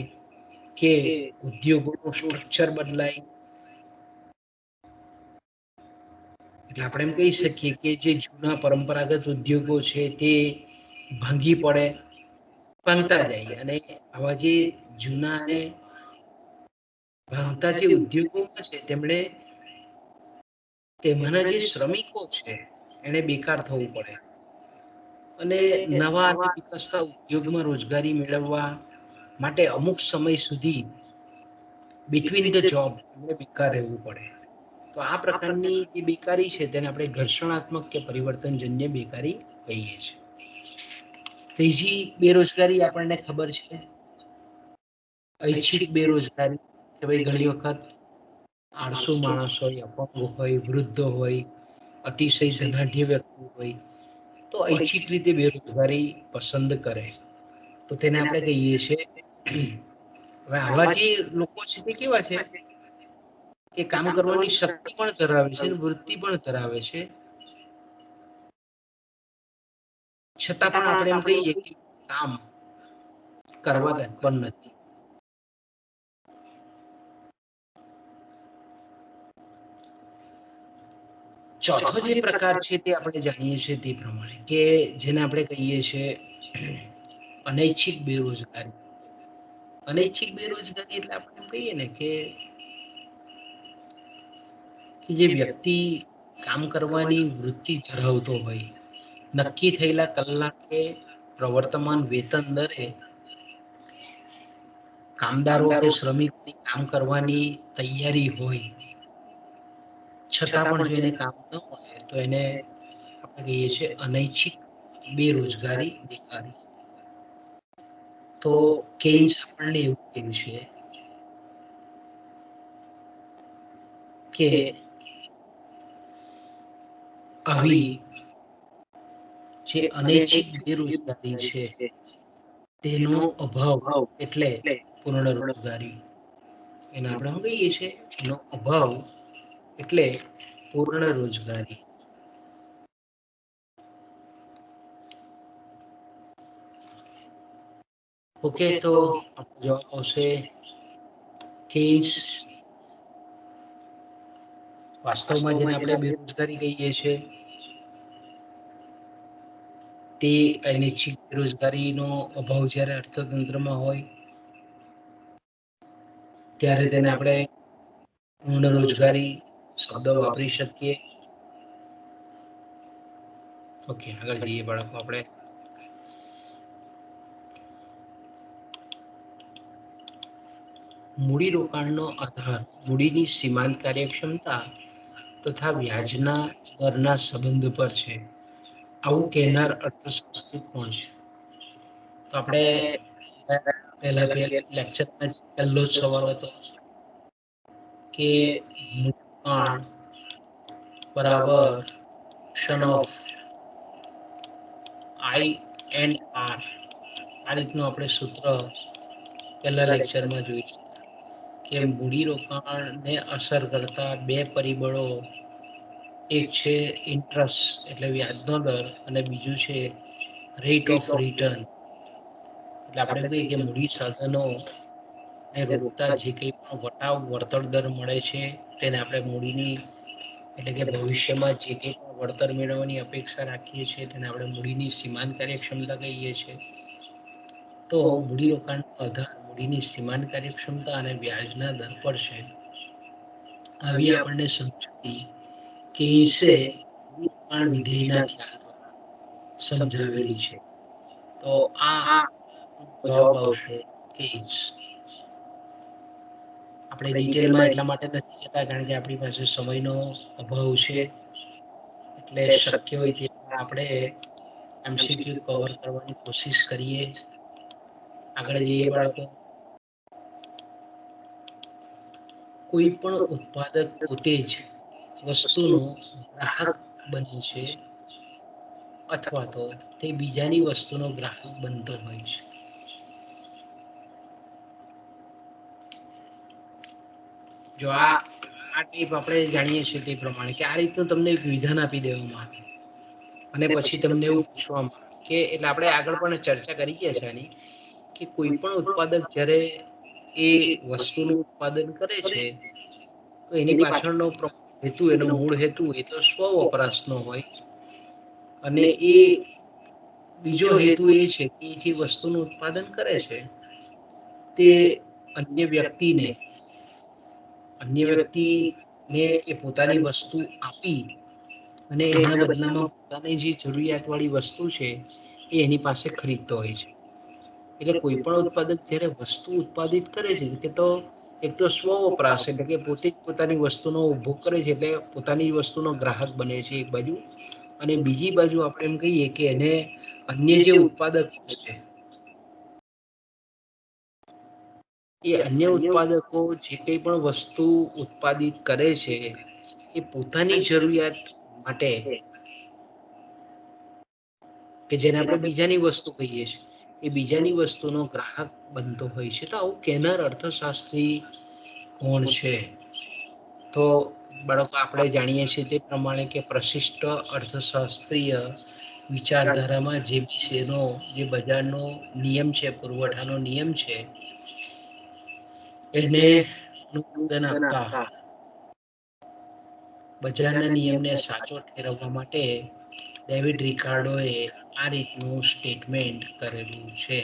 કે ઉદ્યોગોનું સ્ટ્રક્ચર બદલાય, એટલે આપણે એમ કહી શકીએ કે જે જૂના પરંપરાગત ઉદ્યોગો છે તે ભાંગી પડે, ભાંગતા જાય, અને આવા જે જૂના અને ભાંગતા જે ઉદ્યોગોમાં છે તેમણે તેમાંના જે શ્રમિકો છે એને બેકાર થવું પડે અને નવા અને વિકસતા ઉદ્યોગમાં રોજગારી મેળવવા માટે અમુક સમય સુધી બિટવીન ધ જોબ એમને બેકાર રહેવું પડે. તો આ પ્રકારની જે બેકારી છે તેને આપણે ઘર્ષણાત્મક કે પરિવર્તનજન્ય બેકારી કહીએ છીએ. ત્રીજી બેરોજગારી આપણને ખબર છે, ઐચ્છિક બેરોજગારી, કે ભાઈ ઘણી વખત આળસુ માણસ હોય, અપંગ હોય, વૃદ્ધ હોય, અતિશય ધનાઢ્ય વ્યક્તિ હોય તો ઐચ્છિક રીતે બેરોજગારી પસંદ કરે તો તેને આપણે કહીએ છીએ. હવે આવા જે લોકો છે તે કેવા છે કે કામ કરવાની શક્તિ પણ ધરાવે છે અને વૃત્તિ પણ ધરાવે છે, છતાં પણ આપણે એમ કહીએ કે કામ કરવા તત્પર નથી. ચોથો જે પ્રકાર છે તે આપણે જાણીએ છીએ તે પ્રમાણે કે જેને આપણે કહીએ છીએ અનૈચ્છિક બેરોજગારી. અનૈચ્છિક બેરોજગારી એટલે આપણે એમ કહીએ ને કે જે વ્યક્તિ કામ કરવાની વૃત્તિ ધરાવતો હોય, નક્કી થયેલા કલાકે પ્રવર્તમાન વેતન દરે કામદારો કે શ્રમિકોની કામ કરવાની તૈયારી હોય, છતાં પણ જો એને કામ ન મળે તો એને આપણે કહીએ છીએ અનૈચ્છિક બેરોજગારી બેકારી. તો કેન્સ આપણને એવું કહ્યું છે કે આવી જે અનૈચ્છિક બેરોજગારી છે તેનો અભાવ એટલે પૂર્ણ રોજગારી. એને આપણે શું કહીએ છીએ? એનો અભાવ એટલે પૂર્ણ રોજગારી. ઓકે, તો જવાબ આવશે કેન્સ. વાસ્તવમાં જેને આપણે બેરોજગારી કહીએ છીએ તે અનૈચ્છિક બેરોજગારીનો અભાવ જ્યારે અર્થતંત્રમાં હોય ત્યારે તેને આપણે પૂર્ણ રોજગારી શબ્દ વાપરી શકીએ. ઓકે, આગળ જઈએ બાળકો આપણે. મૂડીરોકાણનો આધાર મૂડીની સીમાંત કાર્યક્ષમતા તથા વ્યાજના દરના સંબંધ પર છે, આવું કહેનાર અર્થશાસ્ત્રી કોણ છે? તો આપણે પહેલા લેક્ચરમાં પહેલો જ સવાલ હતો કે મૂડીરોકાણ બરાબર function of I and R, આ રીતનું આપણે સૂત્ર પહેલા લેક્ચરમાં જોઈ કે મૂડીરોકાણને અસર કરતા બે પરિબળો, એક છે ઇન્ટરેસ્ટ એટલે વ્યાજનો દર અને બીજું છે રેટ ઓફ રિટર્ન. એટલે આપણે કહીએ કે મૂડી સાધનો ને રોકતા જે કંઈ પણ વટાવ વળતર દર મળે છે તેને આપણે મૂડીની એટલે કે ભવિષ્યમાં જે કંઈ પણ વળતર મેળવવાની અપેક્ષા રાખીએ છીએ તેને આપણે મૂડીની સીમાંત કાર્યક્ષમતા કહીએ છીએ. તો મૂડીરોકાણનો આધાર મૂડીની સીમાંત કાર્યક્ષમતા અને વ્યાજના દર પર છે. આવી આપણને સમજૂતી કેન્સે પણ વિધેયના ખ્યાલ દ્વારા સમજાવેલી છે. તો આ જવાબ આવશે કેજ. આપણે ડિટેલમાં એટલા માટે નથી જતા કારણ કે આપણી પાસે સમયનો અભાવ છે, એટલે શક્ય હોય તેટલા આપણે એમસીક્યુ કવર કરવાની કોશિશ કરીએ. આગળ જઈએ બાળકો. કોઈ પણ ઉત્પાદક પોતે જ વસ્તુનો ગ્રાહક બને છે અથવા તો તે બીજાની વસ્તુનો ગ્રાહક બનતો હોય છે. જો આ ટીપ આપણે જાણીએ છીએ તે પ્રમાણે કે આ રીતનું તમને એક વિધાન આપી દેવામાં આવે અને પછી તમને એવું પૂછવામાં આવે કે એટલે આપણે આગળ પણ ચર્ચા કરી ગયા છે આની, કે કોઈ પણ ઉત્પાદક જ્યારે એ વસ્તુનું ઉત્પાદન કરે છે તો એની પાછળનો હેતુ, એનો મૂળ હેતુ એ તો સ્વ વપરાશનો હોય, અને એ બીજો હેતુ એ છે કે જે વસ્તુનું ઉત્પાદન કરે છે તે અન્ય વ્યક્તિને એ પોતાની વસ્તુ આપી અને એના બદલામાં પોતાની જે જરૂરિયાત વાળી વસ્તુ છે એ એની પાસે ખરીદતો હોય છે. એટલે કોઈ પણ ઉત્પાદક જ્યારે વસ્તુ ઉત્પાદિત કરે છે કે તો એક તો સ્વ વપરાશ એટલે કે પોતે જ પોતાની વસ્તુનો ઉપભોગ કરે છે, એટલે પોતાની વસ્તુનો ગ્રાહક બને છે એક બાજુ, અને બીજી બાજુ આપણે એમ કહીએ કે એને અન્ય જે ઉત્પાદક છે એ અન્ય ઉત્પાદકો જે કંઈ પણ વસ્તુ ઉત્પાદિત કરે છે એ પોતાની જરૂરિયાત માટે, કે જેને આપણે બીજાની વસ્તુ કહીએ છીએ, એ બીજાની વસ્તુનો ગ્રાહક બનતો હોય છે. તો આવું કહેનાર અર્થશાસ્ત્રી કોણ છે? તો બાળકો આપણે જાણીએ છીએ તે પ્રમાણે કે પ્રશિષ્ટ અર્થશાસ્ત્રીય વિચારધારામાં જે વિશેનો જે બજારનો નિયમ છે, પુરવઠાનો નિયમ છે, એને અનુમોદન આપતા બજારના નિયમને સાચો ઠેરવવા માટે ડેવિડ રિકાર્ડોએ આ રીતનું સ્ટેટમેન્ટ કરેલું છે.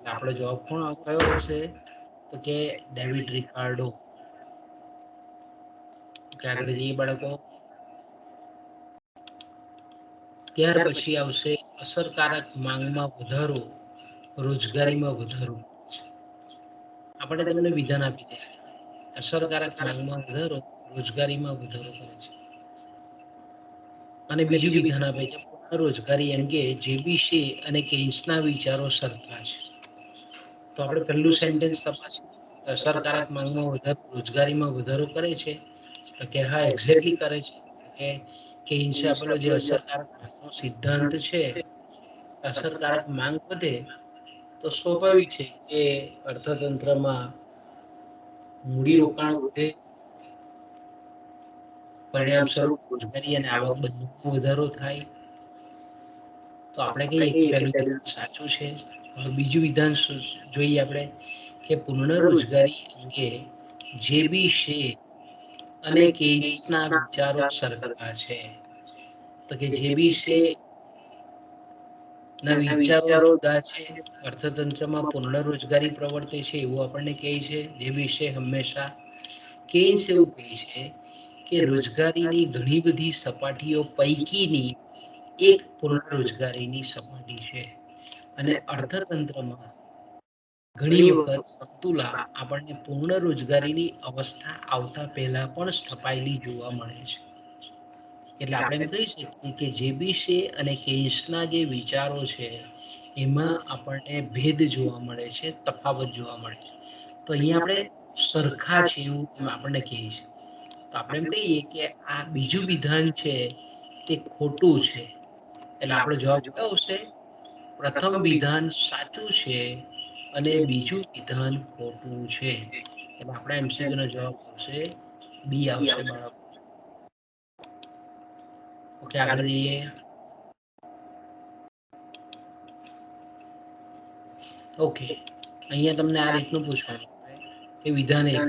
આપણો જવાબ પણ કયો આવશે? તો કે ડેવિડ રિકાર્ડો. કે આગળ જઈએ બાળકો. ત્યાર પછી આવશે અસરકારક માંગમાં વધારો, રોજગારીમાં વધારો. આપણે તમને વિધાન આપી દે, અસરકારક માંગમાં વધારો, રોજગારીમાં વધારો કરે છે. અને બીજું વિધાન આપે છે રોજગારી અંગે જેબીસી અને કેન્સના વિચારો સરખા છે. તો આપણે પહેલું સેન્ટેન્સ તપાસીએ. અસરકારક માંગમાં વધારો, રોજગારીમાં વધારો કરે છે. તો કે હા, એક્ઝેક્ટલી કરે છે. કે કેન્સે આપેલો જે અસરકારક માંગનો સિદ્ધાંત છે, અસરકારક માંગ વધે તો સ્વાભાવિક છે કે અર્થતંત્રમાં મૂડીરોકાણ વધે, પરિણામ સ્વરૂપ રોજગારી અને આવક બંનેમાં વધારો થાય. તો આપણે કહીએ કે પહેલું વિધાન સાચું છે. હવે બીજું વિધાન જોઈએ આપણે, કે પૂર્ણ રોજગારી અંગે જે બી છે અને કેન્સના વિચારો સરખા છે. તો કે જે બી છે ના વિચારો જુદા છે. અર્થતંત્રમાં પૂર્ણ રોજગારી પ્રવર્તે છે એવું આપણને કહે છે જે વિશે હંમેશા. કેન્સ એવું કહે છે કે રોજગારીની ઘણી બધી સપાટીઓ પૈકીની એક પૂર્ણ રોજગારીની સપાટી છે. અને અર્થતંત્રમાં ઘણી વખત સમતુલા આપણને પૂર્ણ રોજગારીની અવસ્થા આવતા પહેલા પણ સ્થપાયેલી જોવા મળે છે. એટલે આપણે એમ કહી શકીએ કે જે બી છે અને કેન્સના જે વિચારો છે એમાં આપણને ભેદ જોવા મળે છે, તફાવત જોવા મળે છે. તો અહીંયા આપણે સરખા છે એવું આપણને કહે છે. તો આપણે એમ કહીએ કે આ બીજું વિધાન છે તે ખોટું છે. એટલે આપણો જવાબ કયો આવશે? પ્રથમ વિધાન સાચું છે અને બીજું વિધાન ખોટું છે. એટલે આપણા એમસીક્યુ નો જવાબ આવશે બી આવશે બાળકો. ઓકે, આગળ જઈએ. ઓકે, અહીંયા તમને આ રીતનું પૂછવાનું કે વિધાન એક,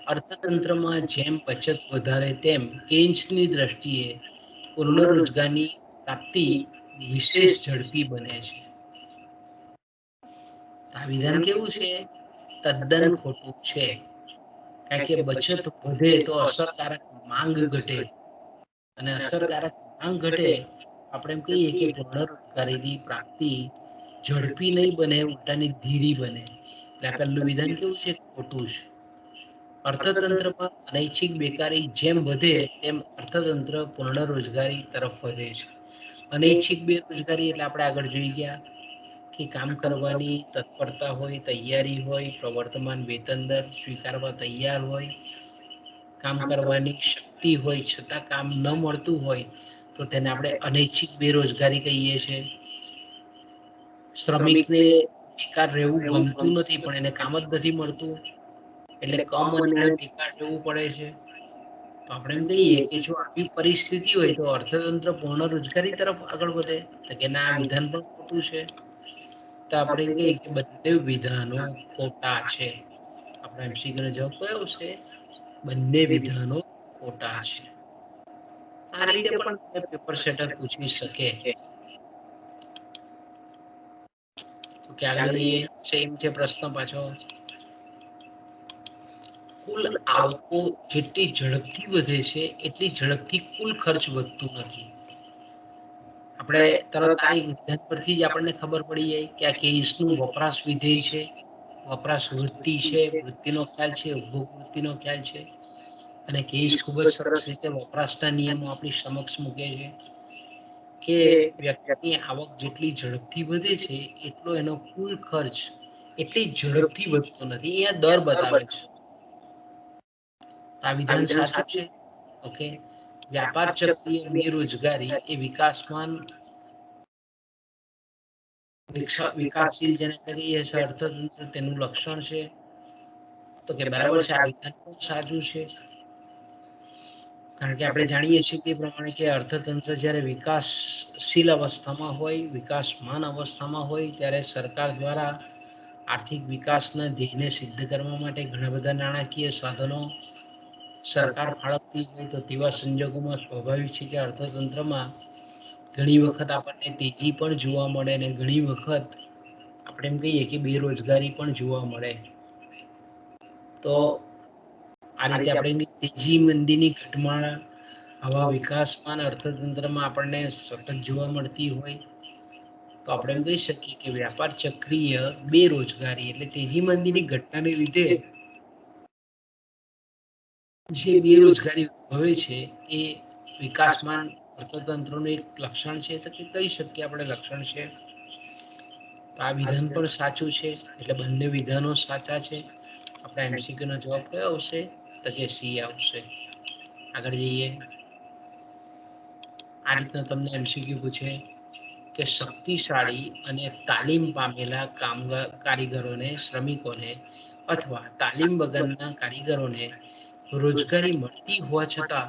અર્થતંત્રમાં જેમ બચત વધારે તેમ કેન્સની દ્રષ્ટિએ પૂર્ણ રોજગારની પ્રાપ્તિ વિશેષ ઝડપી બને છે. આ વિધાન કેવું છે? તદ્દન ખોટું છે. કારણ કે બચત વધે તો અસરકારક માંગ ઘટે. અને અસરકારક માંગ ઘટે, આપણે એમ કહીએ કે પૂર્ણ રોજગારીની પ્રાપ્તિ ઝડપી નહીં બને, ઉલટાની ધીરી બને. એટલે આ પહેલું વિધાન કેવું છે? ખોટું છે. અર્થતંત્રમાં અનૈચ્છિક બેકારી જેમ વધે તેમ અર્થતંત્ર પૂર્ણ રોજગારી તરફ વધે છે. અનૈચ્છિક બેરોજગારી એટલે આપણે આગળ જોઈ ગયા કે કામ કરવાની તત્પરતા હોય, તૈયારી હોય, પ્રવર્તમાન વેતન દર સ્વીકારવા તૈયાર હોય, કામ કરવાની શક્તિ હોય છતાં કામ ન મળતું હોય તો તેને આપણે અનૈચ્છિક બેરોજગારી કહીએ છીએ. શ્રમિકને બેકાર રહેવું ગમતું નથી પણ એને કામ જ નથી મળતું એટલે કમ અને એને બેકાર રહેવું પડે છે. તો આપણે એમ કહીએ કે જો આવી પરિસ્થિતિ હોય તો અર્થતંત્ર પૂર્ણ રોજગારી તરફ આગળ વધે. તો કે ના, આ વિધાન પણ ખોટું છે. તો આપણે એમ કહીએ કે બંને વિધાનો ખોટા છે. આપણા એમસીક્યુ નો જવાબ કયો છે? બંને વિધાનો ખોટા છે. આ રીતે પણ પેપર સેટર પૂછી શકે. કે આગળ જઈએ, સેમ છે પ્રશ્ન પાછો. કુલ આવકો જેટલી ઝડપથી વધે છે એટલી ઝડપથી કુલ ખર્ચ વધતું નથી. આપણે તરત આ વિધાન પરથી જ આપણને ખબર પડી જાય કે આ કેસનું વપરાશ વિધેય છે, વપરાશ વૃત્તિ છે, વૃત્તિનો ખ્યાલ છે, ઉપભોગ વૃત્તિનો ખ્યાલ છે. અને કેસ ખૂબ જ સરસ રીતે વપરાશના નિયમો આપણી સમક્ષ મૂકે છે કે વ્યક્તિની આવક જેટલી ઝડપથી વધે છે એટલો એનો કુલ ખર્ચ એટલી ઝડપથી વધતો નથી. અહીંયા દર બતાવે છે. આ વિધાન સાચું છે. ઓકે. વ્યાપાર ચક્રીય બેરોજગારી એ વિકાસમાન વિકાસશીલ જેને કહીએ છીએ અર્થતંત્ર તેનું લક્ષણ છે. તો કે બરાબર છે, આ વિધાન પણ સાચું છે. કારણ કે આપણે જાણીએ છીએ તે પ્રમાણે કે અર્થતંત્ર જ્યારે વિકાસશીલ અવસ્થામાં હોય, વિકાસમાન અવસ્થામાં હોય ત્યારે સરકાર દ્વારા આર્થિક વિકાસના ધ્યેયને સિદ્ધ કરવા માટે ઘણા બધા નાણાકીય સાધનો સરકાર ફાળવતી હોય તો તેવા સંજોગોમાં સ્વાભાવિક છે કે અર્થતંત્રમાં ઘણી વખત આપણને તેજી પણ જોવા મળે અને ઘણી વખત આપણે એમ કહીએ કે બેરોજગારી પણ જોવા મળે. તો આ રીતે આપણે તેજી મંદીની ઘટમાળ આવા વિકાસમાન અર્થતંત્રમાં આપણને સતત જોવા મળતી હોય તો આપણે એમ કહી શકીએ કે વ્યાપાર ચક્રીય બેરોજગારી એટલે તેજી મંદીની ઘટનાને લીધે જે બેરોજગારી ઉદ્ભવે છે એ વિકાસમાન અર્થતંત્રનું એક લક્ષણ છે. તો કે કહી શકીએ આપણે લક્ષણ છે. તો આ વિધાન પણ સાચું છે. એટલે બંને વિધાનો સાચા છે. આપણા એમસીક્યુ નો જવાબ કયો આવશે? તો કે સી આવશે. આગળ જઈએ. આ રીતના તમને એમસીક્યુ પૂછે કે શક્તિશાળી અને તાલીમ પામેલા કારીગરોને, શ્રમિકોને અથવા તાલીમ વગરના કારીગરોને રોજગારી મળતી હોવા છતાં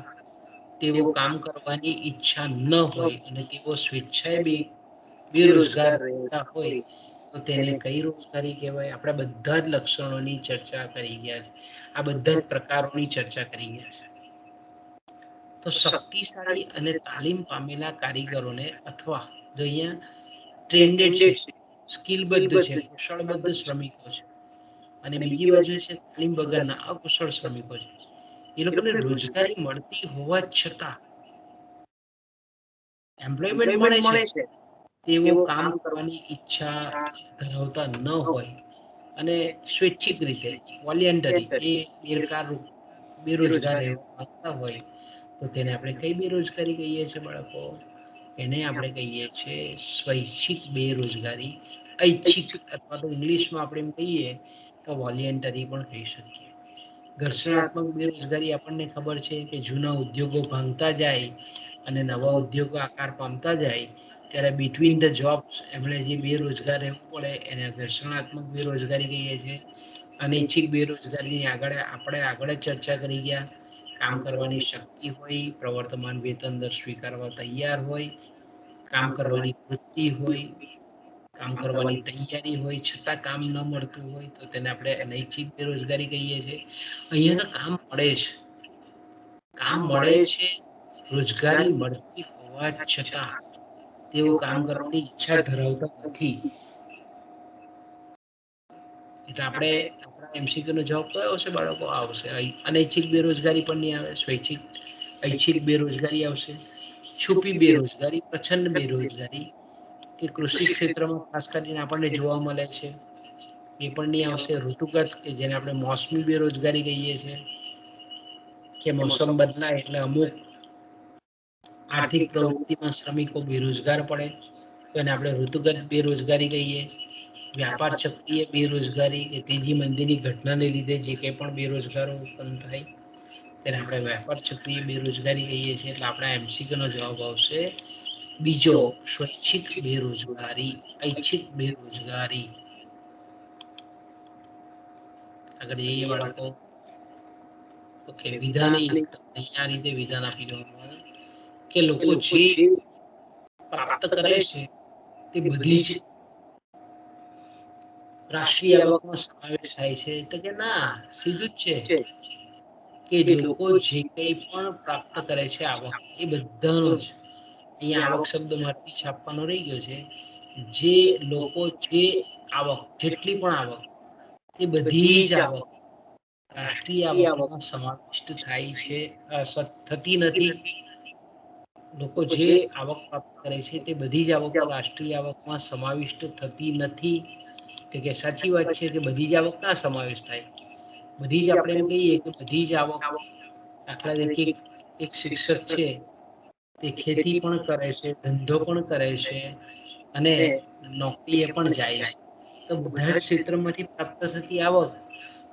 તેઓ કામ કરવાની ઈચ્છા ન હોય અને તેઓ સ્વેચ્છાએ બેરોજગાર રહેતા હોય તો તેને કઈ રોજગારી કહેવાય? આપણે બધા જ લક્ષણોની ચર્ચા કરી ગયા છે. આ બધા જ પ્રકારોની ચર્ચા કરી ગયા છે. તો શક્તિશાળી અને તાલીમ પામેલા કારીગરોને અથવા જો અહીંયા ટ્રેન્ડેડ છે, સ્કિલબદ્ધ છે, કુશળબદ્ધ શ્રમિકો છે અને બીજી બાજુ છે તાલીમ વગરના અકુશળ શ્રમિકો છે. એ લોકોને રોજગારી મળતી હોવા છતાં એમ્પ્લોયમેન્ટ મળે છે, તેઓ કામ કરવાની ઈચ્છા ધરાવતા ન હોય અને સ્વૈચ્છિક રીતે વોલેન્ટરી એ બેરોજગાર રહેવા માંગતા હોય તો તેને આપણે કઈ બેરોજગારી કહીએ છીએ બાળકો? એને આપણે કહીએ છીએ સ્વૈચ્છિક બેરોજગારી. ઐચ્છિક અથવા તો ઇંગ્લિશમાં આપણે એમ કહીએ તો વોલેન્ટરી પણ કહી શકીએ. ઘર્ષણાત્મક બેરોજગારી આપણને ખબર છે કે જૂના ઉદ્યોગો ભાંગતા જાય અને નવા ઉદ્યોગો આકાર પામતા જાય ત્યારે બિટવીન ધ જોબ્સ એમણે જે બેરોજગાર રહેવું પડે એને ઘર્ષણાત્મક બેરોજગારી કહીએ છીએ. અનૈચ્છિક બેરોજગારીની આપણે આગળ જ ચર્ચા કરી ગયા. કામ કરવાની શક્તિ હોય, પ્રવર્તમાન વેતન દર સ્વીકારવા તૈયાર હોય, કામ કરવાની વૃત્તિ હોય, કામ કરવાની તૈયારી હોય છતાં કામ ન મળતું હોય તો તેને આપણે અનૈચ્છિક બેરોજગારી કહીએ છીએ. અહીંયા તો કામ મળે છે, કામ મળે છે, રોજગારી મળતી હોવા છતાં તેઓ કામ કરવાની ઈચ્છા ધરાવતા નથી. એટલે આપણે આપણા એમસીક્યુ નો જવાબ કયો આવશે બાળકો? આવશે અનૈચ્છિક બેરોજગારી પણ નહીં આવે, સ્વૈચ્છિક ઐચ્છિક બેરોજગારી આવશે, છુપી બેરોજગારી, પ્રચંડ બેરોજગારી કે કૃષિ ક્ષેત્રમાં ખાસ કરીને આપણને જોવા મળે છે એ પણ નહીં આવશે. ઋતુગત કે જેને આપણે મોસમી બેરોજગારી કહીએ છીએ કે મોસમ બદલાય એટલે અમુક આર્થિક પ્રવૃત્તિમાં શ્રમિકો બેરોજગાર પડે તો એને આપણે ઋતુગત બેરોજગારી કહીએ. વ્યાપાર ચક્રીય બેરોજગારી કે તેજી મંદીની ઘટનાને લીધે જે કંઈ પણ બેરોજગારો ઉત્પન્ન થાય તેને આપણે વ્યાપાર ચક્રીય બેરોજગારી કહીએ છીએ. એટલે આપણા એમસીક્યુનો જવાબ આવશે બીજો, સ્વૈચ્છિક બેરોજગારી, ઐચ્છિક બેરોજગારી. આગળ જઈએ બાળકો. ઓકે, વિધાન 1 અહીંયા રીતે વિધાન આપી દેવામાં આવે કે લોકો જે પ્રાપ્ત કરે છે તે બધી જ રાષ્ટ્રીય આવકમાં સમાવેશ થાય છે. તો કે ના, સીધું જ છે કે લોકો જે કંઈ પણ પ્રાપ્ત કરે છે આવક એ બધાનો જ, અહીંયા આવક શબ્દ મારાથી છાપવાનો રહી ગયો છે, જે લોકો જે આવક, જેટલી પણ આવક એ બધી જ આવક રાષ્ટ્રીય આવકમાં સમાવિષ્ટ થાય છે, થતી નથી. લોકો જે આવક પ્રાપ્ત કરે છે તે બધી જ આવકો રાષ્ટ્રીય આવકમાં સમાવિષ્ટ થતી નથી. કે સાચી વાત છે કે બધી જ આવક ના સમાવેશ થાય. બધી જ આપણે એમ કહીએ કે બધી જ આવક, દાખલા તરીકે એક શિક્ષક છે તે ખેતી પણ કરે છે, ધંધો પણ કરે છે અને નોકરીએ પણ જાય છે. તો બધા જ ક્ષેત્રમાંથી પ્રાપ્ત થતી આવક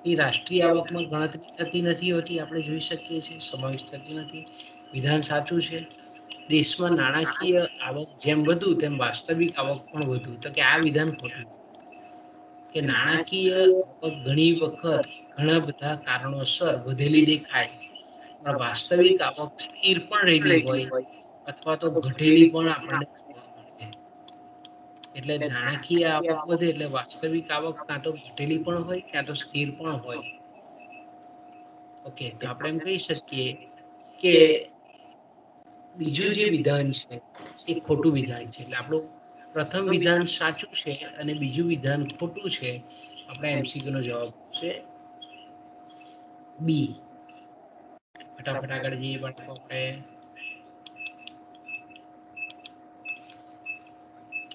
એ રાષ્ટ્રીય આવકમાં ગણતરી થતી નથી હોતી. આપણે જોઈ શકીએ છીએ સમાવેશ થતી નથી. વિધાન સાચું છે. દેશમાં નાણાકીય આવક જેમ વધુ તેમ વાસ્તવિક આવક પણ વધુ. તો કે આ વિધાન ખોટું કે નાણાકીય આવક ઘણી વખત ઘણા બધા કારણોસર વધેલી દેખાય પણ વાસ્તવિક આવક સ્થિર પણ રહેલી હોય અથવા તો ઘટેલી પણ આપણને જોવા મળે. એટલે નાણાકીય આવક વધે એટલે વાસ્તવિક આવક કાં તો ઘટેલી પણ હોય કાં તો સ્થિર પણ હોય. ઓકે, તો આપણે એમ કહી શકીએ કે બીજું જે વિધાન છે એ ખોટું વિધાન છે. એટલે આપણું પ્રથમ વિધાન સાચું છે અને બીજું વિધાન ખોટું છે. આપણા એમસીક્યુ નો જવાબ છે બી. ફટાફટ આગળ જઈએ બાળકો આપણે.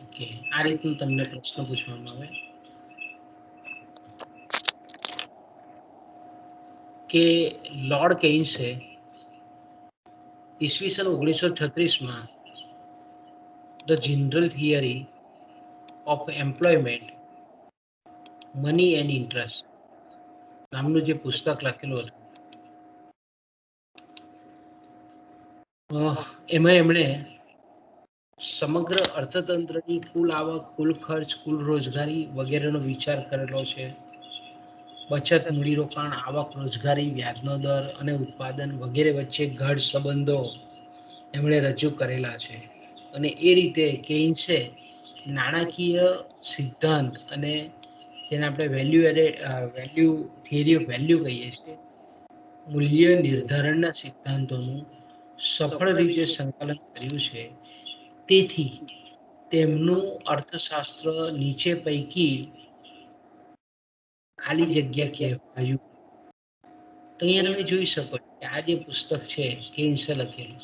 ઓકે, આ રીતનું તમને પ્રશ્ન પૂછવામાં આવે કે લોર્ડ કેઇન્સે ઈસવીસન 1936માં the general theory of employment, money and interest નામનું જે પુસ્તક લખેલું હતું એમાં એમણે સમગ્ર અર્થતંત્રની કુલ આવક, કુલ ખર્ચ, કુલ રોજગારી વગેરેનો વિચાર કરેલો છે. બચત, મૂડીરોકાણ, આવક, રોજગારી, વ્યાજનો દર અને ઉત્પાદન વગેરે વચ્ચે ગાઢ સંબંધો એમણે રજૂ કરેલા છે. અને એ રીતે કેઇન્સે નાણાકીય સિદ્ધાંત અને જેને આપણે વેલ્યુ થિયરી ઓફ વેલ્યુ કહીએ છીએ, મૂલ્ય નિર્ધારણના સિદ્ધાંતોનું સફળ રીતે સંકલન કર્યું છે. તેથી તેમનું અર્થશાસ્ત્ર નીચે પૈકી ખાલી જગ્યા કહેવાયું. તો અહીંયા તમે જોઈ શકો કે આ જે પુસ્તક છે કેઇન્સે લખેલું,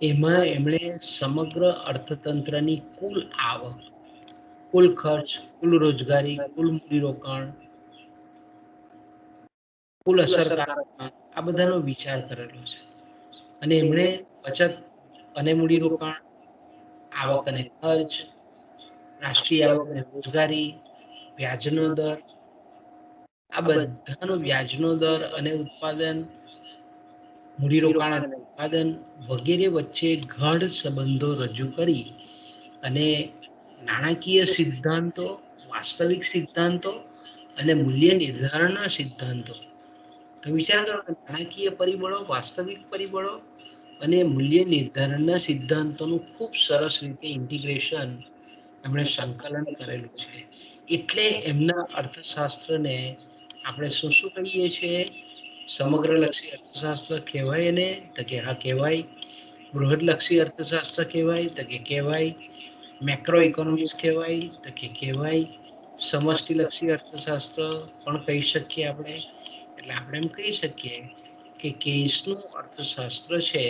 એમાં એમણે સમગ્ર અર્થતંત્રની કુલ આવક, કુલ ખર્ચ, કુલ રોજગારી, કુલ મૂડીરોકાણ, કુલ અસરકારક આ બધાનો વિચાર કરેલો છે. અને એમણે બચત અને મૂડીરોકાણ, આવક અને ખર્ચ, રાષ્ટ્રીય આવક અને રોજગારી, વ્યાજનો દર, આ બધાનો વ્યાજનો દર અને ઉત્પાદન, મૂડીરોકાણ અને ઉત્પાદન વગેરે વચ્ચે ગાઢ સંબંધો રજૂ કરી અને નાણાકીય સિદ્ધાંતો, વાસ્તવિક સિદ્ધાંતો અને મૂલ્ય નિર્ધારણના સિદ્ધાંતો, તો વિચાર કરો કે નાણાકીય પરિબળો, વાસ્તવિક પરિબળો અને મૂલ્ય નિર્ધારણના સિદ્ધાંતોનું ખૂબ સરસ રીતે ઇન્ટિગ્રેશન એમણે સંકલન કરેલું છે. એટલે એમના અર્થશાસ્ત્રને આપણે શું શું કહીએ છીએ? સમગ્રલક્ષી અર્થશાસ્ત્ર કહેવાય એને? તો કે હા કહેવાય. બૃહદલક્ષી અર્થશાસ્ત્ર કહેવાય? તો કે કહેવાય. મેક્રો ઇકોનોમિક્સ કહેવાય? તો કે કહેવાય. સમષ્ટિલક્ષી અર્થશાસ્ત્ર પણ કહી શકીએ આપણે. એટલે આપણે એમ કહી શકીએ કે કેસનું અર્થશાસ્ત્ર છે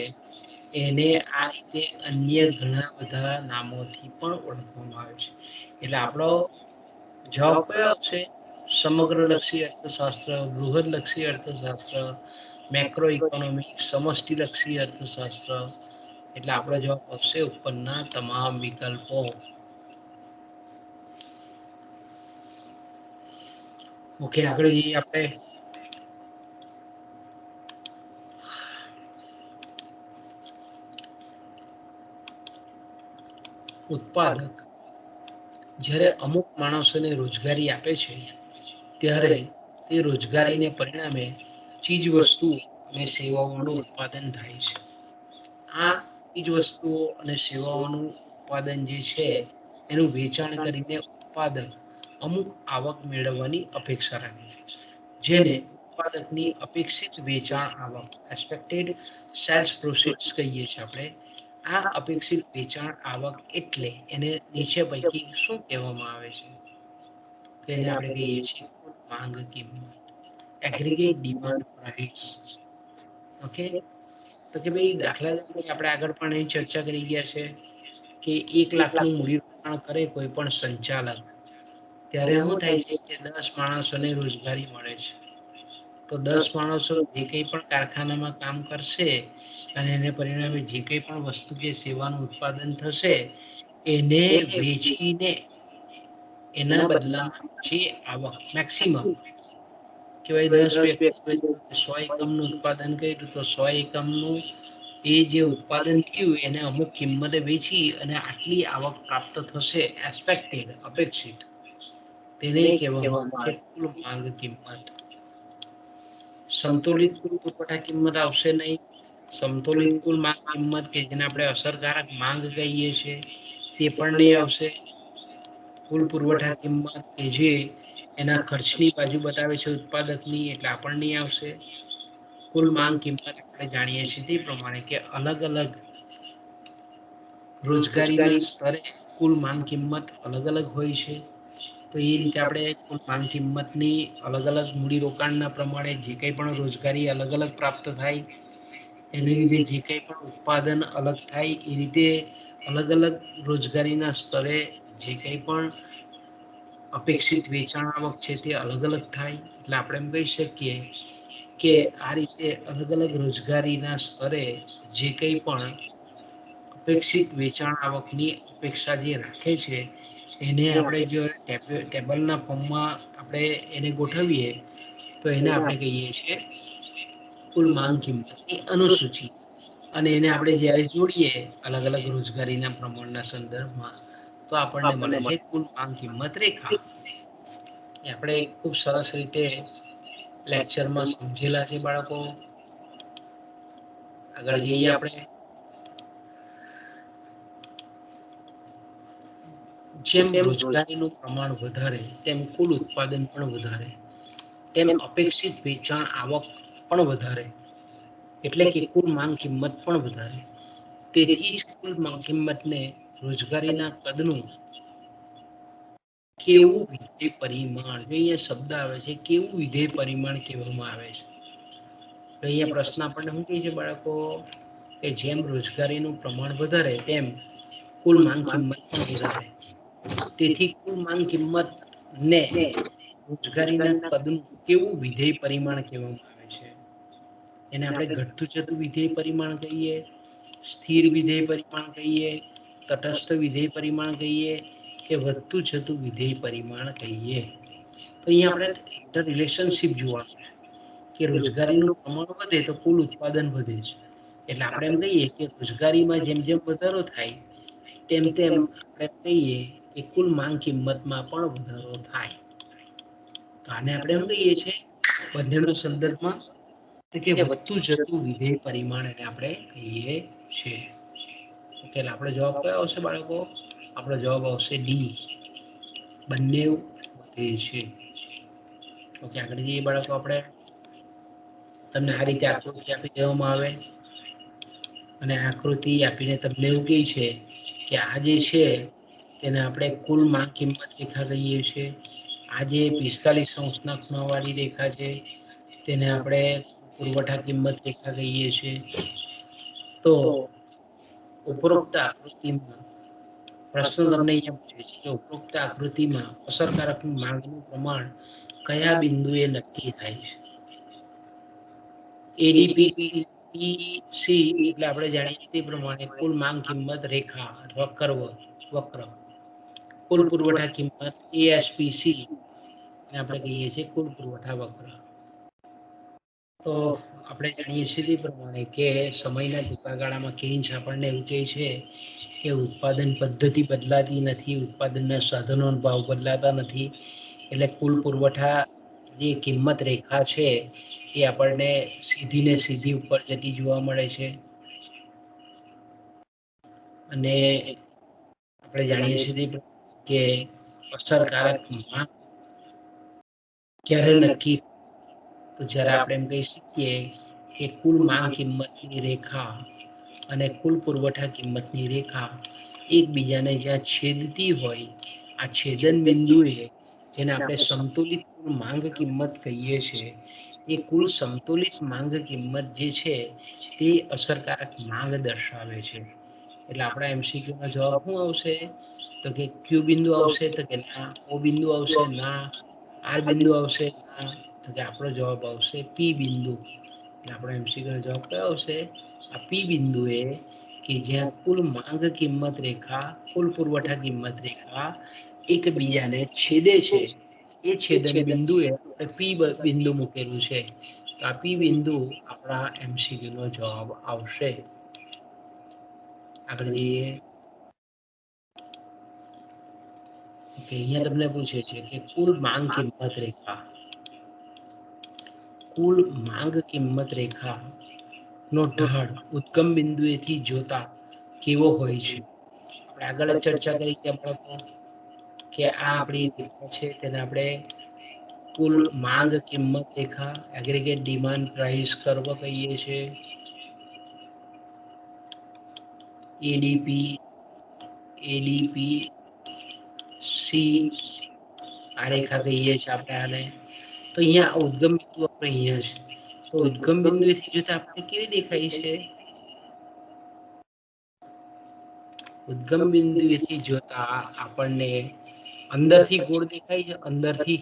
એને આ રીતે અન્ય ઘણા બધા નામોથી પણ ઓળખવામાં આવે છે. એટલે આપણો જવાબ કયો આવશે? સમગ્રલક્ષી અર્થશાસ્ત્ર, બૃહદલક્ષી અર્થશાસ્ત્ર, મેક્રો ઇકોનોમિક્સ, સમષ્ટિલક્ષી અર્થશાસ્ત્ર. એટલે આપણો જવાબ આવશે ઉપરના તમામ વિકલ્પો. ઓકે, આગળ જઈએ આપણે. ઉત્પાદક જ્યારે અમુક માણસોને રોજગારી આપે છે ત્યારે તે રોજગારીને પરિણામે ચીજ વસ્તુઓ અને સેવાઓનું ઉત્પાદન થાય છે. આ ચીજ વસ્તુઓ અને સેવાઓનું ઉત્પાદન જે છે એનું વેચાણ કરીને ઉત્પાદક અમુક આવક મેળવવાની અપેક્ષા રાખે છે, જેને ઉત્પાદકની અપેક્ષિત વેચાણ આવક એક્સપેક્ટેડ સેલ્સ પ્રોસીડ્સ કહીએ છીએ આપણે. આ અપેક્ષિત વેચાણ આવક એટલે એને નીચે પૈકી શું કહેવામાં આવે છે? તેને આપણે કહીએ છીએ કુલ માંગ કિંમત, એગ્રીગેટ ડિમાન્ડ પ્રાઇસ. ઓકે, તો કે ભાઈ દાખલા તરીકે આપણે આગળ પણ એની ચર્ચા કરી ગયા છે કે 1 લાખનું મૂડીરોકાણ કરે કોઈ પણ સંચાલક, ત્યારે શું થાય છે કે 10 માણસોને રોજગારી મળે છે. તો 10 માણસો જે કંઈ પણ કારખાનામાં કામ કરશે અને એને પરિણામે જે કંઈ પણ વસ્તુ કે સેવાનું ઉત્પાદન થશે એને વેચીને એના બદલામાં જે આવક મેક્સિમમ કે ભાઈ 10 વ્યક્તિ 100 એકમનું ઉત્પાદન કર્યું તો 100 એકમનું એ જે ઉત્પાદન થયું એને અમુક કિંમતે વેચી અને આટલી આવક પ્રાપ્ત થશે એક્સપેક્ટેડ અપેક્ષિત, તેને કહેવામાં આવે છે કુલ માંગ કિંમત. સંતુલિત કુલ પુરવઠા કિંમત આવશે નહીં. સંતુલિત કુલ માંગ કિંમત કે જેને આપણે અસરકારક માંગ કહીએ છીએ તે પણ નહીં આવશે. કુલ પુરવઠા કિંમત કે જે એના ખર્ચની બાજુ બતાવે છે ઉત્પાદકની, એટલે આ પણ નહીં આવશે. કુલ માંગ કિંમત આપણે જાણીએ છીએ તે પ્રમાણે કે અલગ અલગ રોજગારીના સ્તરે કુલ માંગ કિંમત અલગ અલગ હોય છે. તો એ રીતે આપણે કુલ માંગ કિંમતની અલગ અલગ મૂડીરોકાણના પ્રમાણે જે કંઈ પણ રોજગારી અલગ અલગ પ્રાપ્ત થાય એને લીધે જે કંઈ પણ ઉત્પાદન અલગ થાય એ રીતે અલગ અલગ રોજગારીના સ્તરે જે કંઈ પણ અપેક્ષિત વેચાણ આવક છે તે અલગ અલગ થાય. એટલે આપણે એમ કહી શકીએ કે આ રીતે અલગ અલગ રોજગારીના સ્તરે જે કંઈ પણ અપેક્ષિત વેચાણ આવકની અપેક્ષા જે રાખે છે એને આપણે જો ટેબલના ફોર્મમાં આપણે એને ગોઠવીએ તો એને આપણે કહીએ છીએ કુલ માંગ કિંમતની અનુસૂચિ. અને એને આપણે જ્યારે જોડીએ અલગ અલગ રોજગારીના પ્રમાણના સંદર્ભમાં તો આપણને મળે છે કુલ માંગ કિંમત રેખા. એ આપણે ખૂબ સરસ રીતે લેક્ચરમાં સમજેલા છે બાળકો. આગળ જઈએ આપણે. જેમ રોજગારીનું પ્રમાણ વધારે તેમ કુલ ઉત્પાદન પણ વધારે, તેમ અપેક્ષિત વેચાણ આવક પણ વધારે, એટલે કે કુલ માંગ કિંમત પણ વધારે. તેથી જ કુલ માંગ કિંમતને રોજગારીના કદનું કેવું વિધેય પરિમાણ, જો અહીંયા શબ્દ આવે છે કેવું વિધેય પરિમાણ કહેવામાં આવે છે. તો અહીંયા પ્રશ્ન આપણને શું કહે છે બાળકો કે જેમ રોજગારીનું પ્રમાણ વધારે તેમ કુલ માંગ કિંમત પણ વધારે. તેથી કુલ માંગ કિંમતને રોજગારીના કદનું કેવું વિધેય પરિમાણ કહેવામાં આવે છે? એને આપણે ઘટતું જતું વિધેય પરિમાણ કહીએ, સ્થિર વિધેય પરિમાણ કહીએ, તટસ્થ વિધેય પરિમાણ કહીએ કે વધતું જતું વિધેય પરિમાણ કહીએ. તો અહીંયા આપણે ઇન્ટર રિલેશનશીપ જોવાનું છે કે રોજગારીનું પ્રમાણ વધે તો કુલ ઉત્પાદન વધે છે. એટલે આપણે એમ કહીએ કે રોજગારીમાં જેમ જેમ વધારો થાય તેમ તેમ આપણે કહીએ કે કુલ માંગ કિંમતમાં પણ વધારો થાય. તો આને આપણે એમ કહીએ છીએ બંનેના સંદર્ભમાં કે વધતું જતું વિધેય પરિમાણ એને આપણે કહીએ છીએ. ઓકે, એટલે આપણો જવાબ કયો આવશે બાળકો? આપણો જવાબ આવશે ડી, બંને વધે છે. ઓકે, આગળ જઈએ બાળકો આપણે. તમને આ રીતે આકૃતિ આપી દેવામાં આવે અને આકૃતિ આપીને તમને એવું કહે છે કે આ જે છે તેને આપણે કુલ માંગ કિંમત રેખા કહીએ છીએ. આ જે 45 અંશના ખૂણાવાળી રેખા છે તેને આપણે પુરવઠા કિંમત રેખા કહીએ છીએ. તો ઉપરોક્ત આકૃતિમાં પ્રશ્ન તમને અહીંયા પૂછે છે કે ઉપરોક્ત આકૃતિમાં અસરકારક માંગનું પ્રમાણ કયા બિંદુએ નક્કી થાય છે? એડીપીસી એટલે આપણે જાણીએ તે પ્રમાણે કુલ માંગ કિંમત રેખા અથવા વક્ર, કુલ પુરવઠા કિંમત એએસપીસી અને આપણે કહીએ છીએ કુલ પુરવઠા વક્ર. તો આપણે જાણીએ છીએ તે પ્રમાણે કે સમયના ટૂંકા ગાળામાં કેન્સ આપણને એવું કહે છે કે ઉત્પાદન પદ્ધતિ બદલાતી નથી, ઉત્પાદનના સાધનોનો ભાવ બદલાતા નથી, એટલે કુલ પુરવઠા જે કિંમત રેખા છે એ આપણને સીધી ને સીધી ઉપર જતી જોવા મળે છે. અને આપણે જાણીએ છીએ કે અસરકારક માંગ ક્યારે નક્કી, તો જ્યારે આપણે એમ કહી શકીએ કે કુલ માંગ કિંમતની રેખા અને કુલ પુરવઠા કિંમતની રેખા એકબીજાને જ્યાં છેદતી હોય, આ છેદન બિંદુએ જેને આપણે સંતુલિત માંગ કિંમત કહીએ છીએ, એ કુલ સંતુલિત માંગ કિંમત જે છે તે અસરકારક માંગ દર્શાવે છે. એટલે આપણા એમસીક્યુનો જવાબ શું આવશે? તો કે ક્યુ બિંદુ આવશે, તો કે ના. ઓ બિંદુ આવશે, ના. આર બિંદુ આવશે, ના. તો કે આપણો જવાબ આવશે પી બિંદુ. એટલે આપણો એમસીક્યુનો જવાબ કયો આવશે? આ પી બિંદુએ, કે જ્યાં કુલ માંગ કિંમત રેખા, કુલ પુરવઠા કિંમત રેખા એકબીજાને છેદે છે, એ છેદન બિંદુએ આપણે પી બિંદુ મૂકેલું છે. તો આ પી બિંદુ આપણા એમસીક્યુનો જવાબ આવશે. આગળ જઈએ. અહીંયા તમને પૂછે છે કે કુલ માંગ કિંમત રેખા, કુલ માંગ કિંમત રેખા નો ઢાળ ઉદ્ગમ બિંદુએથી જોતા કેવો હોય છે? આપણે આગળ જ ચર્ચા કરી કે આ આપણી રેખા છે તેને આપણે કુલ માંગ કિંમત રેખા, એગ્રીગેટ ડિમાન્ડ પ્રાઇસ કર્વ કહીએ છીએ. એડીપી સી આ રેખા કહીએ છીએ આપણે આને. તો અહીંયા ઉદ્ગમ બિંદુ આપણે અહીંયા છે, તો ઉદ્ગમ બિંદુથી જોતા આપણે કેવી દેખાય છે? ઉદ્ગમ બિંદુથી જોતા આપણને અંદરથી ગોળ દેખાય છે. અંદરથી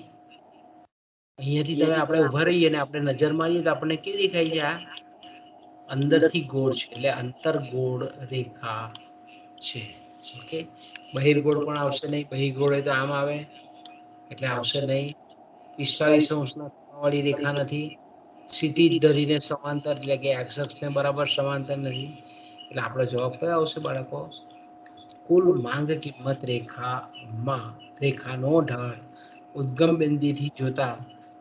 અહીંયાથી તમે આપણે ઉભા રહીએ ને આપણે નજર મારીએ તો આપણને કેવી દેખાય છે? આ અંદરથી ગોળ છે, એટલે અંતરગોળ રેખા છે. ઓકે, બહિર્ગોળ પણ આવશે નહીં. બહિર્ગોળ હોય તો આમ આવે, એટલે આવશે નહીં. 45 વાળી રેખા નથી. ક્ષિતિજ ધરીને સમાંતર, એટલે કે એક્સ અક્ષને બરાબર સમાંતર નથી. એટલે આપણો જવાબ કયો આવશે બાળકો? કુલ માંગ કિંમત રેખાનો ઢાળ ઉદ્ગમ બિંદુથી જોતા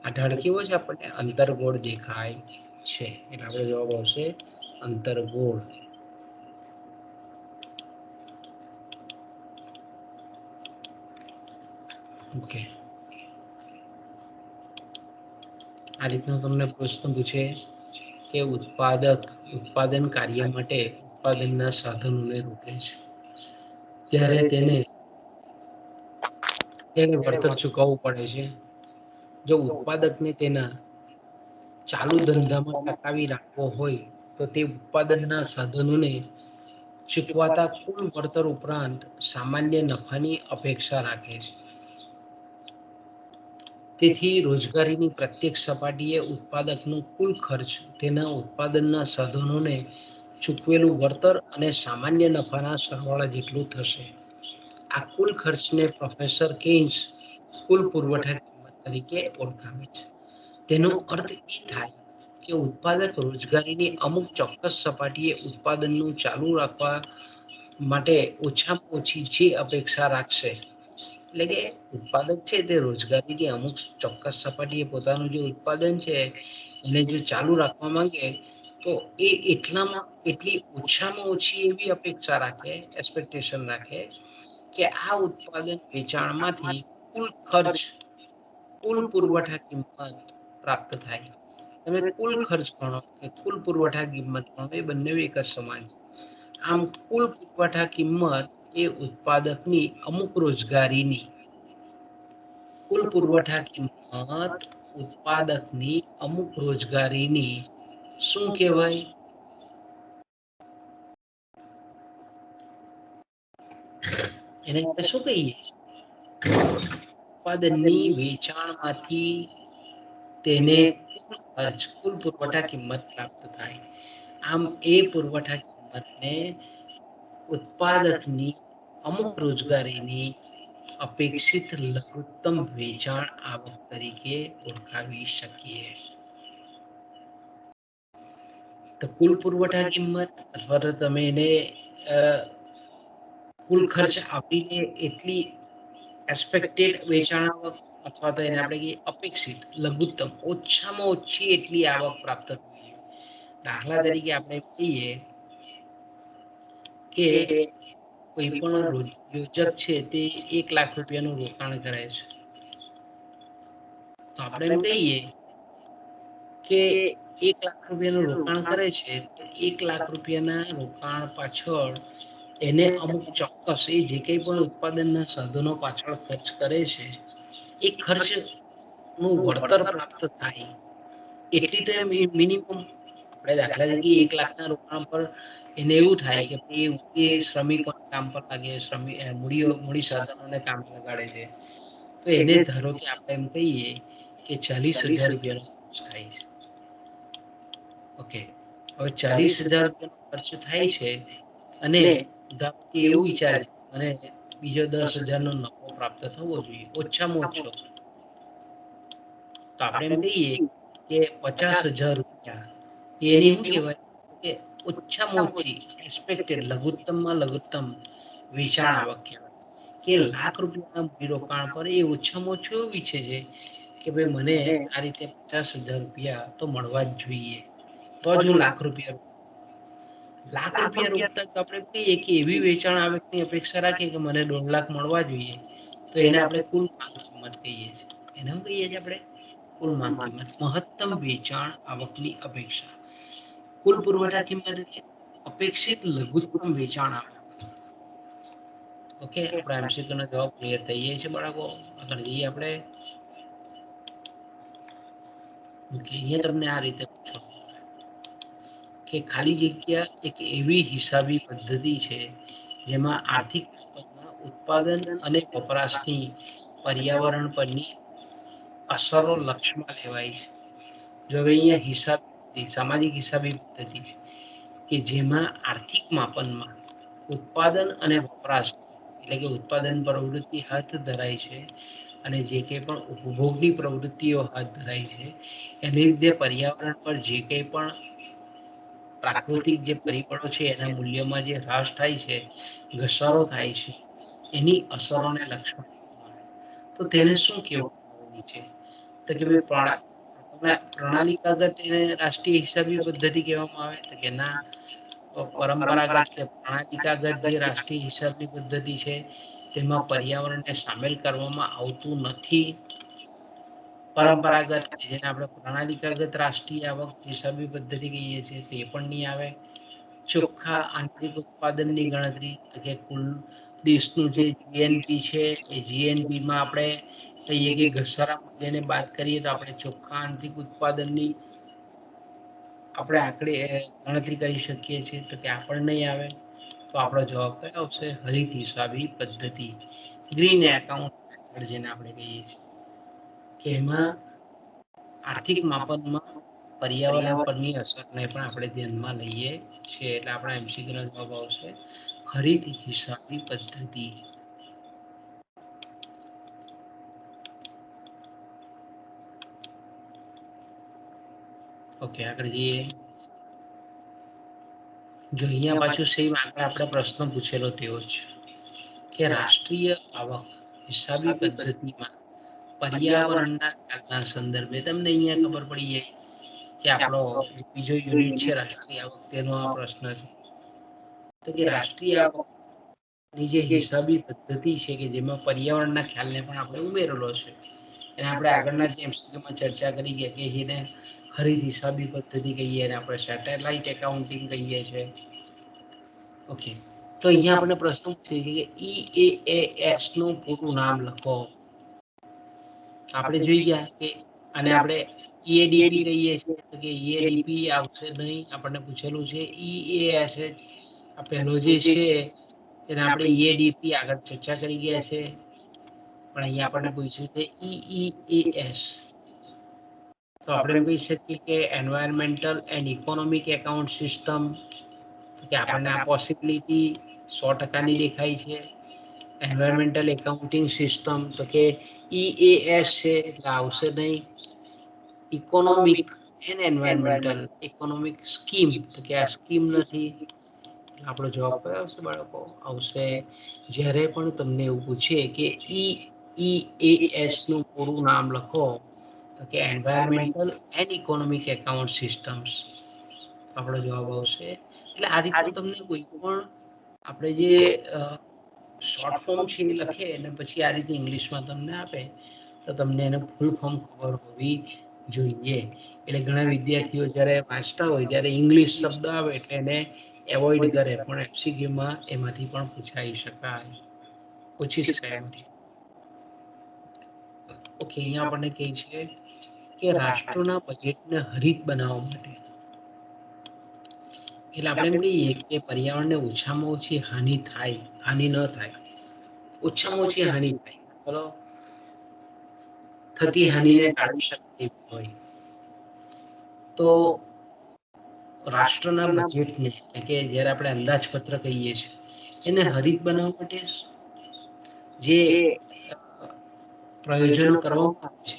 આ ઢાળ કેવો છે? આપણને અંતરગોળ દેખાય છે. એટલે આપણો જવાબ આવશે અંતરગોળ. ઓકે, આ રીતનો તમને પ્રશ્ન પૂછે કે ઉત્પાદન કાર્ય માટે ઉત્પાદનના સાધનોને રોકે છે, ત્યારે તેને વળતર ચૂકવવું પડે છે. જો ઉત્પાદકને તેના ચાલુ ધંધામાં ટકાવી રાખવો હોય તો તે ઉત્પાદનના સાધનોને ચૂકવાતા કુલ વળતર ઉપરાંત સામાન્ય નફાની અપેક્ષા રાખે છે. તેથી રોજગારીની પ્રત્યેક સપાટીએ ઉત્પાદકનું કુલ ખર્ચ તેના ઉત્પાદનના સાધનોને ચૂકવેલું વળતર અને સામાન્ય નફાના સરવાળા જેટલું થશે. આ કુલ ખર્ચને પ્રોફેસર કેન્સ કુલ પુરવઠા કિંમત તરીકે ઓળખાવે છે. તેનો અર્થ એ થાય કે ઉત્પાદક રોજગારીની અમુક ચોક્કસ સપાટીએ ઉત્પાદનનું ચાલુ રાખવા માટે ઓછામાં ઓછી જે અપેક્ષા રાખશે, એટલે કે ઉત્પાદક છે તે રોજગારીની અમુક ચોક્કસ સપાટીએ પોતાનું જે ઉત્પાદન છે એને જો ચાલુ રાખવા માંગે તો એ એટલી ઓછામાં ઓછી એવી અપેક્ષા રાખે, એક્સપેક્ટેશન રાખે કે આ ઉત્પાદન વેચાણમાંથી કુલ ખર્ચ, કુલ પુરવઠા કિંમત પ્રાપ્ત થાય. તમે કુલ ખર્ચ ગણો કે કુલ પુરવઠા કિંમત ગણો, એ બંને એક જ સમાન છે. આમ કુલ પુરવઠા કિંમત એ ઉત્પાદકની અમુક રોજગારીની, કુલ પુરવઠા કિંમત ઉત્પાદકની અમુક રોજગારીની શું કહેવાય? એને આપણે શું કહીએ? ઉત્પાદનની વેચાણમાંથી તેને ખર્ચ કુલ પુરવઠા કિંમત પ્રાપ્ત થાય. આમ એ પુરવઠા કિંમતને ઉત્પાદકની અમુક રોજગારીની અપેક્ષિત લઘુત્તમ વેચાણ આવક તરીકે ઓળખાવી શકીએ. તો કુલ પુરવઠા કિંમત અથવા તો તમે એને કુલ ખર્ચ આપીને એટલી એક્સપેક્ટેડ વેચાણ આવક અથવા તો એને આપણે કહીએ અપેક્ષિત લઘુત્તમ ઓછામાં ઓછી એટલી આવક પ્રાપ્ત થવી જોઈએ. દાખલા તરીકે આપણે કહીએ કે કોઈ પણ યોજક છે તે 1 લાખ રૂપિયાનું રોકાણ કરે છે. તો આપણે એમ કહીએ કે 1 લાખ રૂપિયાનું રોકાણ કરે છે, તો 1 લાખ રૂપિયાના રોકાણ પાછળ એને અમુક ચોક્કસ એ જે કંઈ પણ ઉત્પાદનના સાધનો પાછળ ખર્ચ કરે છે, એ ખર્ચનું વળતર પ્રાપ્ત થાય એટલી તો મિનિમમ આપણે દાખલા તરીકે 1 લાખના રોકાણ પર એને એવું થાય કે એ શ્રમિકોને કામ પર લાગે, મૂડી સાધનોને કામે લગાડે છે. તો એને ધારો કે આપણે એમ કહીએ કે 40,000 રૂપિયાનો ખર્ચ થાય છે. ઓકે, હવે 40,000 રૂપિયાનો ખર્ચ થાય છે અને ધારો કે એવું વિચાર છે મને બીજો 10,000નો નફો પ્રાપ્ત થવો જોઈએ ઓછામાં ઓછો. તો આપણે એમ કહીએ કે 50,000 રૂપિયા એની શું કહેવાય કે ઓછામાં ઓછી એક્સપેક્ટેડ લઘુત્તમમાં લઘુત્તમ વેચાણ આવક કહેવાય. કે લાખ રૂપિયાના મૂડીરોકાણ પર એ ઓછામાં ઓછું એવું ઈચ્છે છે કે ભાઈ મને આ રીતે 50,000 રૂપિયા તો મળવા જ જોઈએ, તો જ હું લાખ રૂપિયા રોકતા તો આપણે કહીએ કે એવી વેચાણ આવકની અપેક્ષા રાખીએ કે મને 1.5 લાખ મળવા જોઈએ, તો એને આપણે કુલ માંગ કિંમત કહીએ છીએ. એને શું કહીએ છીએ આપણે? કુલ માંગ કિંમત. મહત્તમ વેચાણ આવકની અપેક્ષા. કુલ પુરવઠા કિંમત એટલે અપેક્ષિત લઘુત્તમ વેચાણ આવક. ઓકે, આપણા MCQ નો જવાબ ક્લિયર થઈ જાય છે બાળકો? આગળ જઈએ આપણે. ઓકે, અહીંયા તમને આ રીતે પૂછો કે ખાલી જગ્યા એક એવી હિસાબી પદ્ધતિ છે જેમાં આર્થિક ઉત્પાદન અને વપરાશની પર્યાવરણ પરની અસરો લક્ષમાં લેવાય છે. જો હવે અહીંયા સામાજિક હિસાબી પદ્ધતિ છે કે જેમાં આર્થિક માપનમાં ઉત્પાદન અને વપરાશ એટલે કે ઉત્પાદન પ્રવૃત્તિ હાથ ધરાય છે અને જે કંઈ પણ ઉપભોગની પ્રવૃત્તિઓ હાથ ધરાય છે એની લીધે પર્યાવરણ પર જે કંઈ પણ પ્રાકૃતિક જે પરિબળો છે એના મૂલ્યમાં જે હ્રાસ થાય છે, ઘસારો થાય છે, એની અસરોને લક્ષમાં લેવામાં આવે તો તેને શું કહેવામાં છે? તો કે ભાઈ પ્રણાલીગત એને રાષ્ટ્રીય હિસાબી પદ્ધતિ કહેવામાં આવે તો કે ના. પરંપરાગત કે પ્રણાલીગત જે રાષ્ટ્રીય હિસાબની પદ્ધતિ છે તેમાં પર્યાવરણને સામેલ કરવામાં આવતું નથી. પરંપરાગત જેને આપણે પ્રણાલીગત રાષ્ટ્રીય આવક હિસાબી પદ્ધતિ કહીએ છીએ તે પણ નહીં આવે. ચોખ્ખા આંતરિક ઉત્પાદનની ગણતરી કે કુલ દેશનું જે GNP છે એ GNPમાં આપણે કહીએ કે ઘસારા મૂલ્યને બાદ કરીએ તો આપણે ચોખ્ખા આંતરિક ઉત્પાદનની આપણે ગણતરી કરી શકીએ છીએ, તો કે આ પણ નહીં આવે. તો આપણો જવાબ કયો આવશે? હરિત હિસાબી પદ્ધતિ, ગ્રીન એકાઉન્ટ મેથડ જેને આપણે કહીએ છીએ. કે એમાં આર્થિક માપનમાં પર્યાવરણ પરની અસરને પણ આપણે ધ્યાનમાં લઈએ છીએ. એટલે આપણા MCQ નો જવાબ આવશે હરિત હિસાબી પદ્ધતિ. ઓકે, આગળ જઈએ. જો અહીંયા પાછું સેમ આગળ આપણે પ્રશ્ન પૂછેલો તેવો જ કે રાષ્ટ્રીય આવક હિસાબી પદ્ધતિમાં પર્યાવરણના ખ્યાલના સંદર્ભે તમને અહીંયા ખબર પડી જાય કે આપણો બીજો યુનિટ છે રાષ્ટ્રીય આવક, તેનો આ પ્રશ્ન છે. તો કે રાષ્ટ્રીય આવકની જે હિસાબી પદ્ધતિ છે કે જેમાં પર્યાવરણના ખ્યાલને પણ આપણે ઉમેરેલો છે, એને આપણે આગળના જે MCQમાં ચર્ચા કરી કે એને હરિત હિસાબી પદ્ધતિ કહીએ અને આપણે સેટેલાઇટ એકાઉન્ટિંગ કહીએ છીએ. ઓકે, તો અહીંયા આપણને પ્રશ્ન પૂછે છે કે EAAS નું પૂરું નામ લખો. આપણે જોઈ ગયા કે આને આપણે ઈએડીપી કહીએ છીએ તો કે ઈએડીપી આવશે નહીં, આપણને પૂછેલું છે. ઈએએસએચ આ પહેલો જે છે એને આપણે ઈએડીપી આગળ ચર્ચા કરી ગયા છે, પણ અહીંયા આપણને પૂછ્યું છે ઈઈએએસ. તો આપણે એમ કહી શકીએ કે environmental and economic account system, તો કે આપણને આ પોસિબિલિટી 100%ની દેખાય છે. એન્વાયરમેન્ટલ એકાઉન્ટિંગ સિસ્ટમ તો કે ઈએએસ છે એટલે આવશે નહીં. Economic and environmental economic scheme તો કે આ સ્કીમ નથી. આપણો જવાબ કયો આવશે બાળકો? આવશે જ્યારે પણ તમને એવું પૂછે કે ઈઈએએસ નું પૂરું નામ લખો તો કે environmental and economic account systems, આપણો જવાબ આવશે. એટલે આ રીતનું તમને કોઈ પણ આપણે જે શોર્ટ ફોર્મ છે એ લખે અને પછી આ રીતે ઇંગ્લિશમાં તમને આપે તો તમને એને ફૂલ ફોર્મ ખબર હોવી જોઈએ. એટલે ઘણા વિદ્યાર્થીઓ જ્યારે વાંચતા હોય ત્યારે ઇંગ્લિશ શબ્દ આવે એટલે એને એવોઇડ કરે, પણ એમસીક્યુમાં એમાંથી પણ પૂછાઈ શકાય, પૂછી શકાય એમાંથી. ઓકે, અહીંયા આપણને કહે છે કે રાષ્ટ્રના બજેટને હરિત બનાવવા માટે, એટલે આપણે એમ કહીએ કે પર્યાવરણને ઓછામાં ઓછી હાનિ થાય, હાનિ ન થાય, ઓછામાં ઓછી હાનિ થાય, બરાબર, થતી હાનિને ટાળી શકાય એવી હોય તો રાષ્ટ્રના બજેટને, એટલે કે જ્યારે આપણે અંદાજપત્ર કહીએ છીએ, એને હરિત બનાવવા માટે જે પ્રયોજનો કરવામાં આવે છે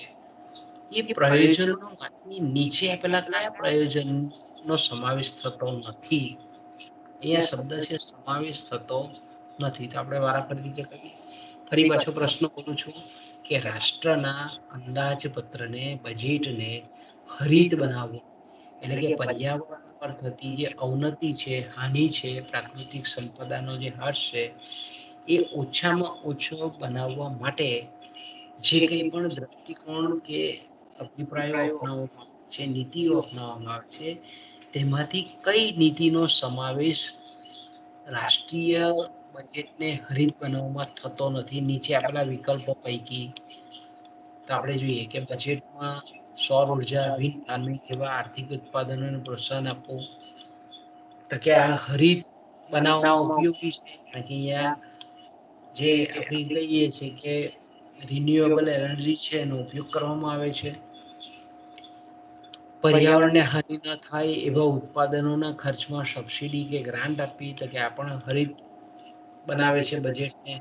એ પ્રયોજનોમાંથી નીચે આપેલા કયા પ્રયોજનનો સમાવેશ થતો નથી? અહીંયા શબ્દ છે સમાવેશ થતો નથી. તો આપણે વારાફરતી કરીએ. ફરી પાછો પ્રશ્ન બોલું છું કે રાષ્ટ્રના અંદાજપત્રને, બજેટને હરિત બનાવવો, એટલે કે પર્યાવરણ પર થતી જે અવનતિ છે, હાનિ છે, પ્રાકૃતિક સંપદાનો જે હર્ષ છે એ ઓછામાં ઓછો બનાવવા માટે જે કંઈ પણ દ્રષ્ટિકોણ કે અભિપ્રાયો અપનાવવામાં આવે છે, નીતિઓ અપનાવવામાં આવે છે, તેમાંથી કઈ નીતિનો સમાવેશ રાષ્ટ્રીય બજેટને હરિત બનાવવામાં થતો નથી નીચે આપેલા વિકલ્પો પૈકી? તો આપણે જોઈએ કે બજેટમાં સૌર ઉર્જા, વિન્ડ ફાર્મિંગ જેવા આર્થિક ઉત્પાદનોને પ્રોત્સાહન આપવું, તો કે આ હરિત બનાવવામાં ઉપયોગી છે, કારણ કે અહીંયા જે આપણે કહીએ છીએ કે રિન્યુએબલ એનર્જી છે એનો ઉપયોગ કરવામાં આવે છે. પર્યાવરણને હાનિ ન થાય એવા ઉત્પાદનોના ખર્ચમાં સબસિડી કે ગ્રાન્ટ આપી, તો કે આ પણ હરિત બનાવે છે બજેટને.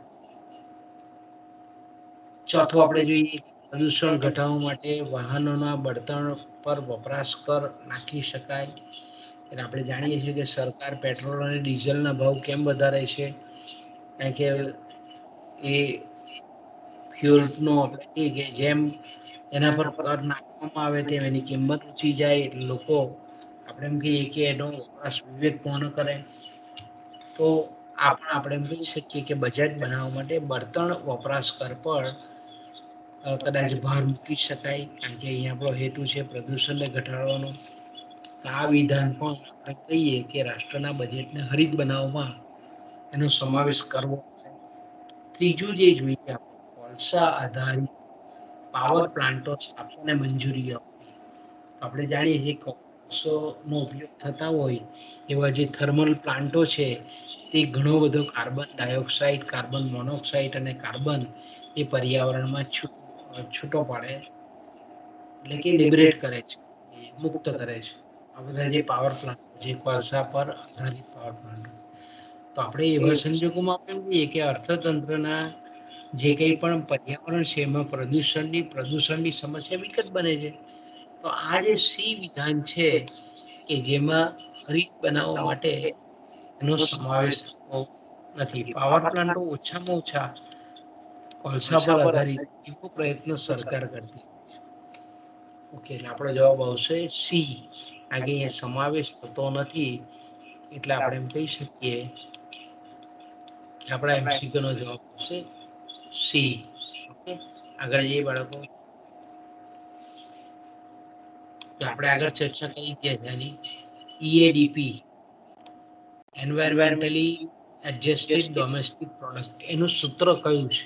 ચોથું આપણે જોઈએ કે પ્રદૂષણ ઘટાડવા માટે વાહનોના બળતણ પર વપરાશ કર નાખી શકાય. એટલે આપણે જાણીએ છીએ કે સરકાર પેટ્રોલ અને ડીઝલના ભાવ કેમ વધારે છે? કારણ કે એ ફ્યુલનો આપણે કહીએ કે જેમ એના પર કર નાખવામાં આવે તેમ એની કિંમત ઊંચી જાય, એટલે લોકો આપણે એમ કહીએ કે એનો વપરાશ વિવેકપૂર્ણ કરે. તો આ પણ આપણે એમ કહી શકીએ કે બજેટ બનાવવા માટે બળતણ વપરાશ કર પર કદાચ ભાર મૂકી શકાય, કારણ કે અહીંયા આપણો હેતુ છે પ્રદૂષણને ઘટાડવાનો. તો આ વિધાન પણ આપણે કહીએ કે રાષ્ટ્રના બજેટને હરિત બનાવવામાં એનો સમાવેશ કરવો. ત્રીજું જે જોઈએ આપણે, કોલસા આધારિત પાવર પ્લાન્ટો સ્થાપવાને મંજૂરી આપવી. તો આપણે જાણીએ છીએ કે કોલસોનો ઉપયોગ થતા હોય એવા જે થર્મલ પ્લાન્ટો છે તે ઘણો બધો કાર્બન ડાયોક્સાઇડ, કાર્બન મોનોક્સાઇડ અને કાર્બન એ પર્યાવરણમાં છૂટો પાડે, એટલે કે લિબરેટ કરે છે, મુક્ત કરે છે. આ બધા જે પાવર પ્લાન્ટ, જે કોલસા પર આધારિત પાવર પ્લાન્ટ, તો આપણે એવા સંજોગોમાં આપણે કહીએ કે અર્થતંત્રના જે કંઈ પણ પર્યાવરણ છે એમાં પ્રદૂષણની સમસ્યા વિકટ બને છે. તો આ જે સી વિધાન છે કે જેમાં હરિત બનાવવા માટે એનો સમાવેશ થતો નથી. પાવર પ્લાન્ટો ઓછામાં ઓછા કોલસા પર આધારિત એવો પ્રયત્ન સરકાર કરતી. ઓકે, એટલે આપણો જવાબ આવશે સી. કારણ કે સમાવેશ થતો નથી, એટલે આપણે એમ કહી શકીએ કે આપણા એમસીક્યુ નો જવાબ આવશે સી. ઓકે, આગળ જઈએ બાળકો. તો આપણે આગળ ચર્ચા કરી ગયા એની ઈએડીપી, એન્વાયરમેન્ટલી એડજસ્ટેડ ડોમેસ્ટિક પ્રોડક્ટ, એનું સૂત્ર કયું છે?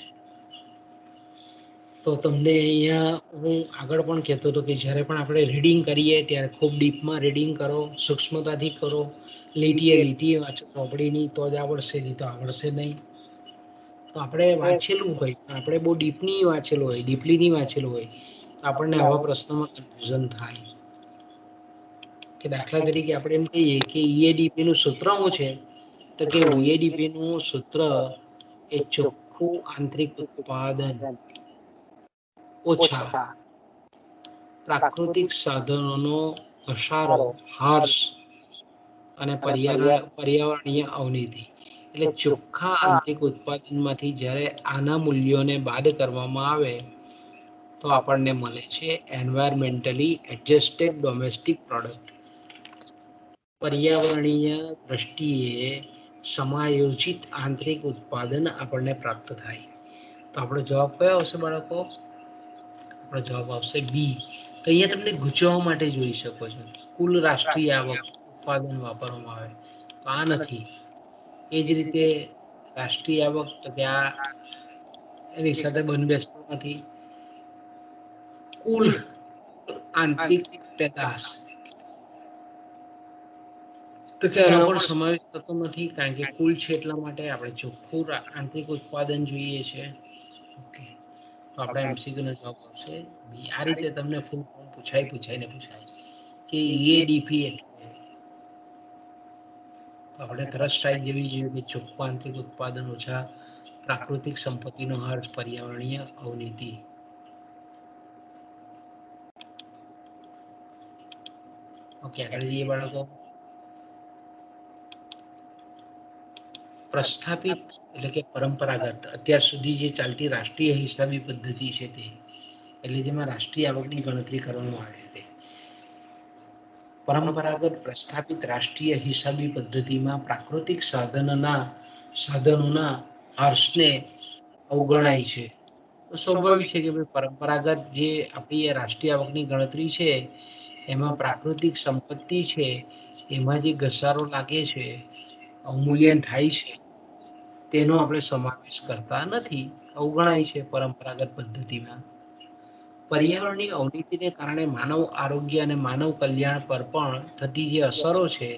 તો તમને અહીંયા હું આગળ પણ કહેતો હતો કે જ્યારે પણ આપણે રીડિંગ કરીએ ત્યારે ખૂબ ડીપમાં રીડિંગ કરો, સૂક્ષ્મતાથી કરો, લીટીએ વાંચો, ચોપડીની તો જ આવડશે, નહીં તો આવડશે નહીં. તો આપણે વાંચેલું હોય, આપણે બહુ ડીપની વાંચેલું હોય, ડીપલી નહીં વાંચેલું હોય, તો આપણને આવા પ્રશ્નોમાં કન્ફ્યુઝન થાય. કે દાખલા તરીકે આપણે એમ કહીએ કે EADP નું સૂત્ર શું છે, તો કે EADP નું સૂત્ર એ ચોખ્ખું આંતરિક ઉત્પાદન ઓછા પ્રાકૃતિક સાધનોનો ઘસારો, હર્ષ અને પર્યાવરણીય અવનતિ. એટલે ચોખ્ખા આંતરિક ઉત્પાદનમાંથી જ્યારે આના મૂલ્યોને બાદ કરવામાં આવે તો આપણને મળે છે એન્વાયરમેન્ટલી એડજસ્ટેડ ડોમેસ્ટિક પ્રોડક્ટ. પર્યાવરણીય દ્રષ્ટિએ સમાયોજિત આંતરિક ઉત્પાદન આપણને પ્રાપ્ત થાય. તો આપણો જવાબ કયો આવશે બાળકો? આપણો જવાબ આવશે બી. તો અહીંયા તમને ગૂંચવવા માટે જોઈ શકો છો, કુલ રાષ્ટ્રીય આવક ઉત્પાદન વાપરવામાં આવે, તો આ નથી. એ જ રીતે રાષ્ટ્રીય આવક, તો કે આ એની સાથે બંધ નથી. કુલ આંતરિક પેદાશ, તો કે આનો પણ સમાવેશ થતો નથી, કારણ કે કુલ છે એટલા માટે આપણે ચોખ્ખું આંતરિક ઉત્પાદન જોઈએ છે. ઓકે, તો આપણા MCQ નો જવાબ આવશે બી. આ રીતે તમને ફૂલ ફોર્મ પૂછાય કે EADP એટલે, તો આપણે તરત સ્ટ્રાઇક જેવી જોઈએ કે ચોખ્ખું આંતરિક ઉત્પાદન ઓછા પ્રાકૃતિક સંપત્તિનો હર્ષ, પર્યાવરણીય અવનતિ. ઓકે, આગળ જઈએ બાળકો. પ્રસ્થાપિત એટલે કે પરંપરાગત, અત્યાર સુધી જે ચાલતી રાષ્ટ્રીય હિસાબી પદ્ધતિ છે તે, એટલે જેમાં રાષ્ટ્રીય આવકની ગણતરી કરવામાં આવે છે. પરંપરાગત પ્રસ્થાપિત રાષ્ટ્રીય હિસાબી પદ્ધતિમાં પ્રાકૃતિક સાધનોના હર્ષને અવગણાય છે. તો સ્વાભાવિક છે કે ભાઈ પરંપરાગત જે આપણી રાષ્ટ્રીય આવકની ગણતરી છે એમાં પ્રાકૃતિક સંપત્તિ છે, એમાં જે ઘસારો લાગે છે, અવમૂલ્યન થાય છે, તેનો આપણે સમાવેશ કરતા નથી, અવગણાય છે પરંપરાગત પદ્ધતિમાં. પર્યાવરણની અવનતિને કારણે માનવ આરોગ્ય અને માનવ કલ્યાણ પર પણ થતી જે અસરો છે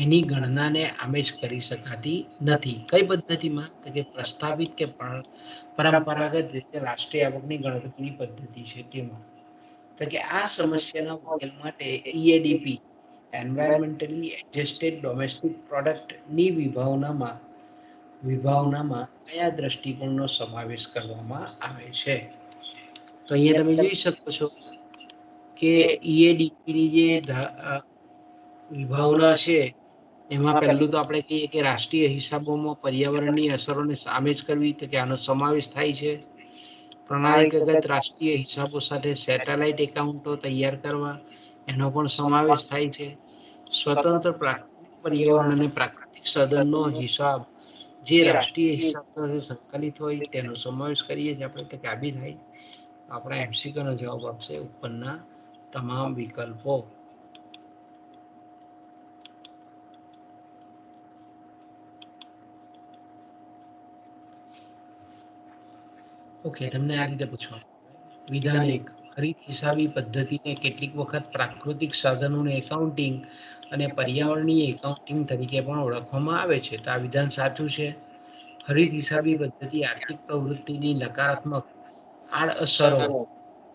એની ગણનાને આમે જ કરી શકાતી નથી. કઈ પદ્ધતિમાં? તો કે પ્રસ્થાપિત કે પરંપરાગત રાષ્ટ્રીય આવકની ગણતરીની પદ્ધતિ છે તેમાં. તો કે આ સમસ્યાના ઉકેલ માટે EADP, એન્વાયરમેન્ટલી એડજસ્ટેડ ડોમેસ્ટિક પ્રોડક્ટની વિભાવનામાં કયા દ્રષ્ટિકોણનો સમાવેશ કરવામાં આવે છે? તો અહીંયા તમે જોઈ શકો છો કે EADPની જે વિભાવના છે એમાં પહેલું તો આપણે કહીએ કે રાષ્ટ્રીય હિસાબોમાં પર્યાવરણની અસરોને સામે જ કરવી, તો કે આનો સમાવેશ થાય છે. પ્રણાલીગત રાષ્ટ્રીય હિસાબો સાથે સેટેલાઇટ એકાઉન્ટો તૈયાર કરવા, એનો પણ સમાવેશ થાય છે. સ્વતંત્ર પર્યાવરણ અને પ્રાકૃતિક સાધનનો હિસાબ જે રાષ્ટ્રીય હિસાબ સાથે સંકલિત હોય તેનો સમાવેશ કરીએ છીએ આપણે, તો કે આ બી થાય. આપણા MCQ નો જવાબ આપશે ઉપરના તમામ વિકલ્પો. ઓકે, તમને આ રીતે પૂછવા. વિધાન 1, હરિત હિસાબી પદ્ધતિને કેટલીક વખત પ્રાકૃતિક સાધનોનું એકાઉન્ટિંગ અને પર્યાવરણીય એકાઉન્ટિંગ તરીકે પણ ઓળખવામાં આવે છે. તો આ વિધાન સાચું છે. હરિત હિસાબી પદ્ધતિ આર્થિક પ્રવૃત્તિની નકારાત્મક આડઅસરો,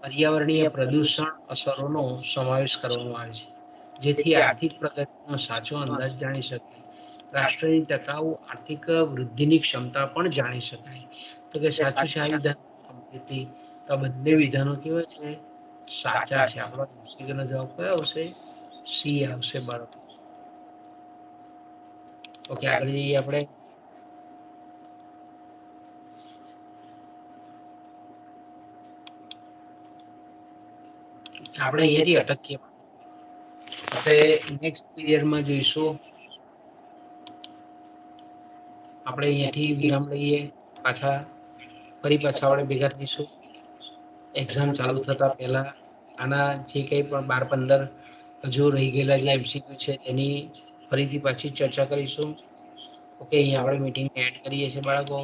પર્યાવરણીય પ્રદૂષણ અસરોનો સમાવેશ કરવામાં આવે છે, જેથી આર્થિક પ્રગતિનો સાચો અંદાજ જાણી શકાય. રાષ્ટ્રની ટકાઉ આર્થિક વૃદ્ધિની ક્ષમતા પણ જાણી શકાય. તો કે સાચું છે આ વિધાન કમ્પ્લીટલી. તો બંને વિધાનો કેવા છે? સાચા છે. આપણો MCQ નો જવાબ કયો આવશે? સી આવશે બાળકો. ઓકે, આગળ જઈએ આપણે. આપણે અહીંયાથી અટકીએ. આપણે નેક્સ્ટ પીરિયડમાં જોઈશું. આપણે અહીંયાથી વિરામ લઈએ, ફરી પાછા આપણે ભેગા થઈશું એક્ઝામ ચાલુ થતા પહેલા. આના જે કંઈ પણ 12-15 હજુ રહી ગયેલા જે MCQ છે તેની ફરીથી પાછી ચર્ચા કરીશું. ઓકે, અહીંયા આપણે મીટિંગ એન્ડ કરીએ છીએ બાળકો.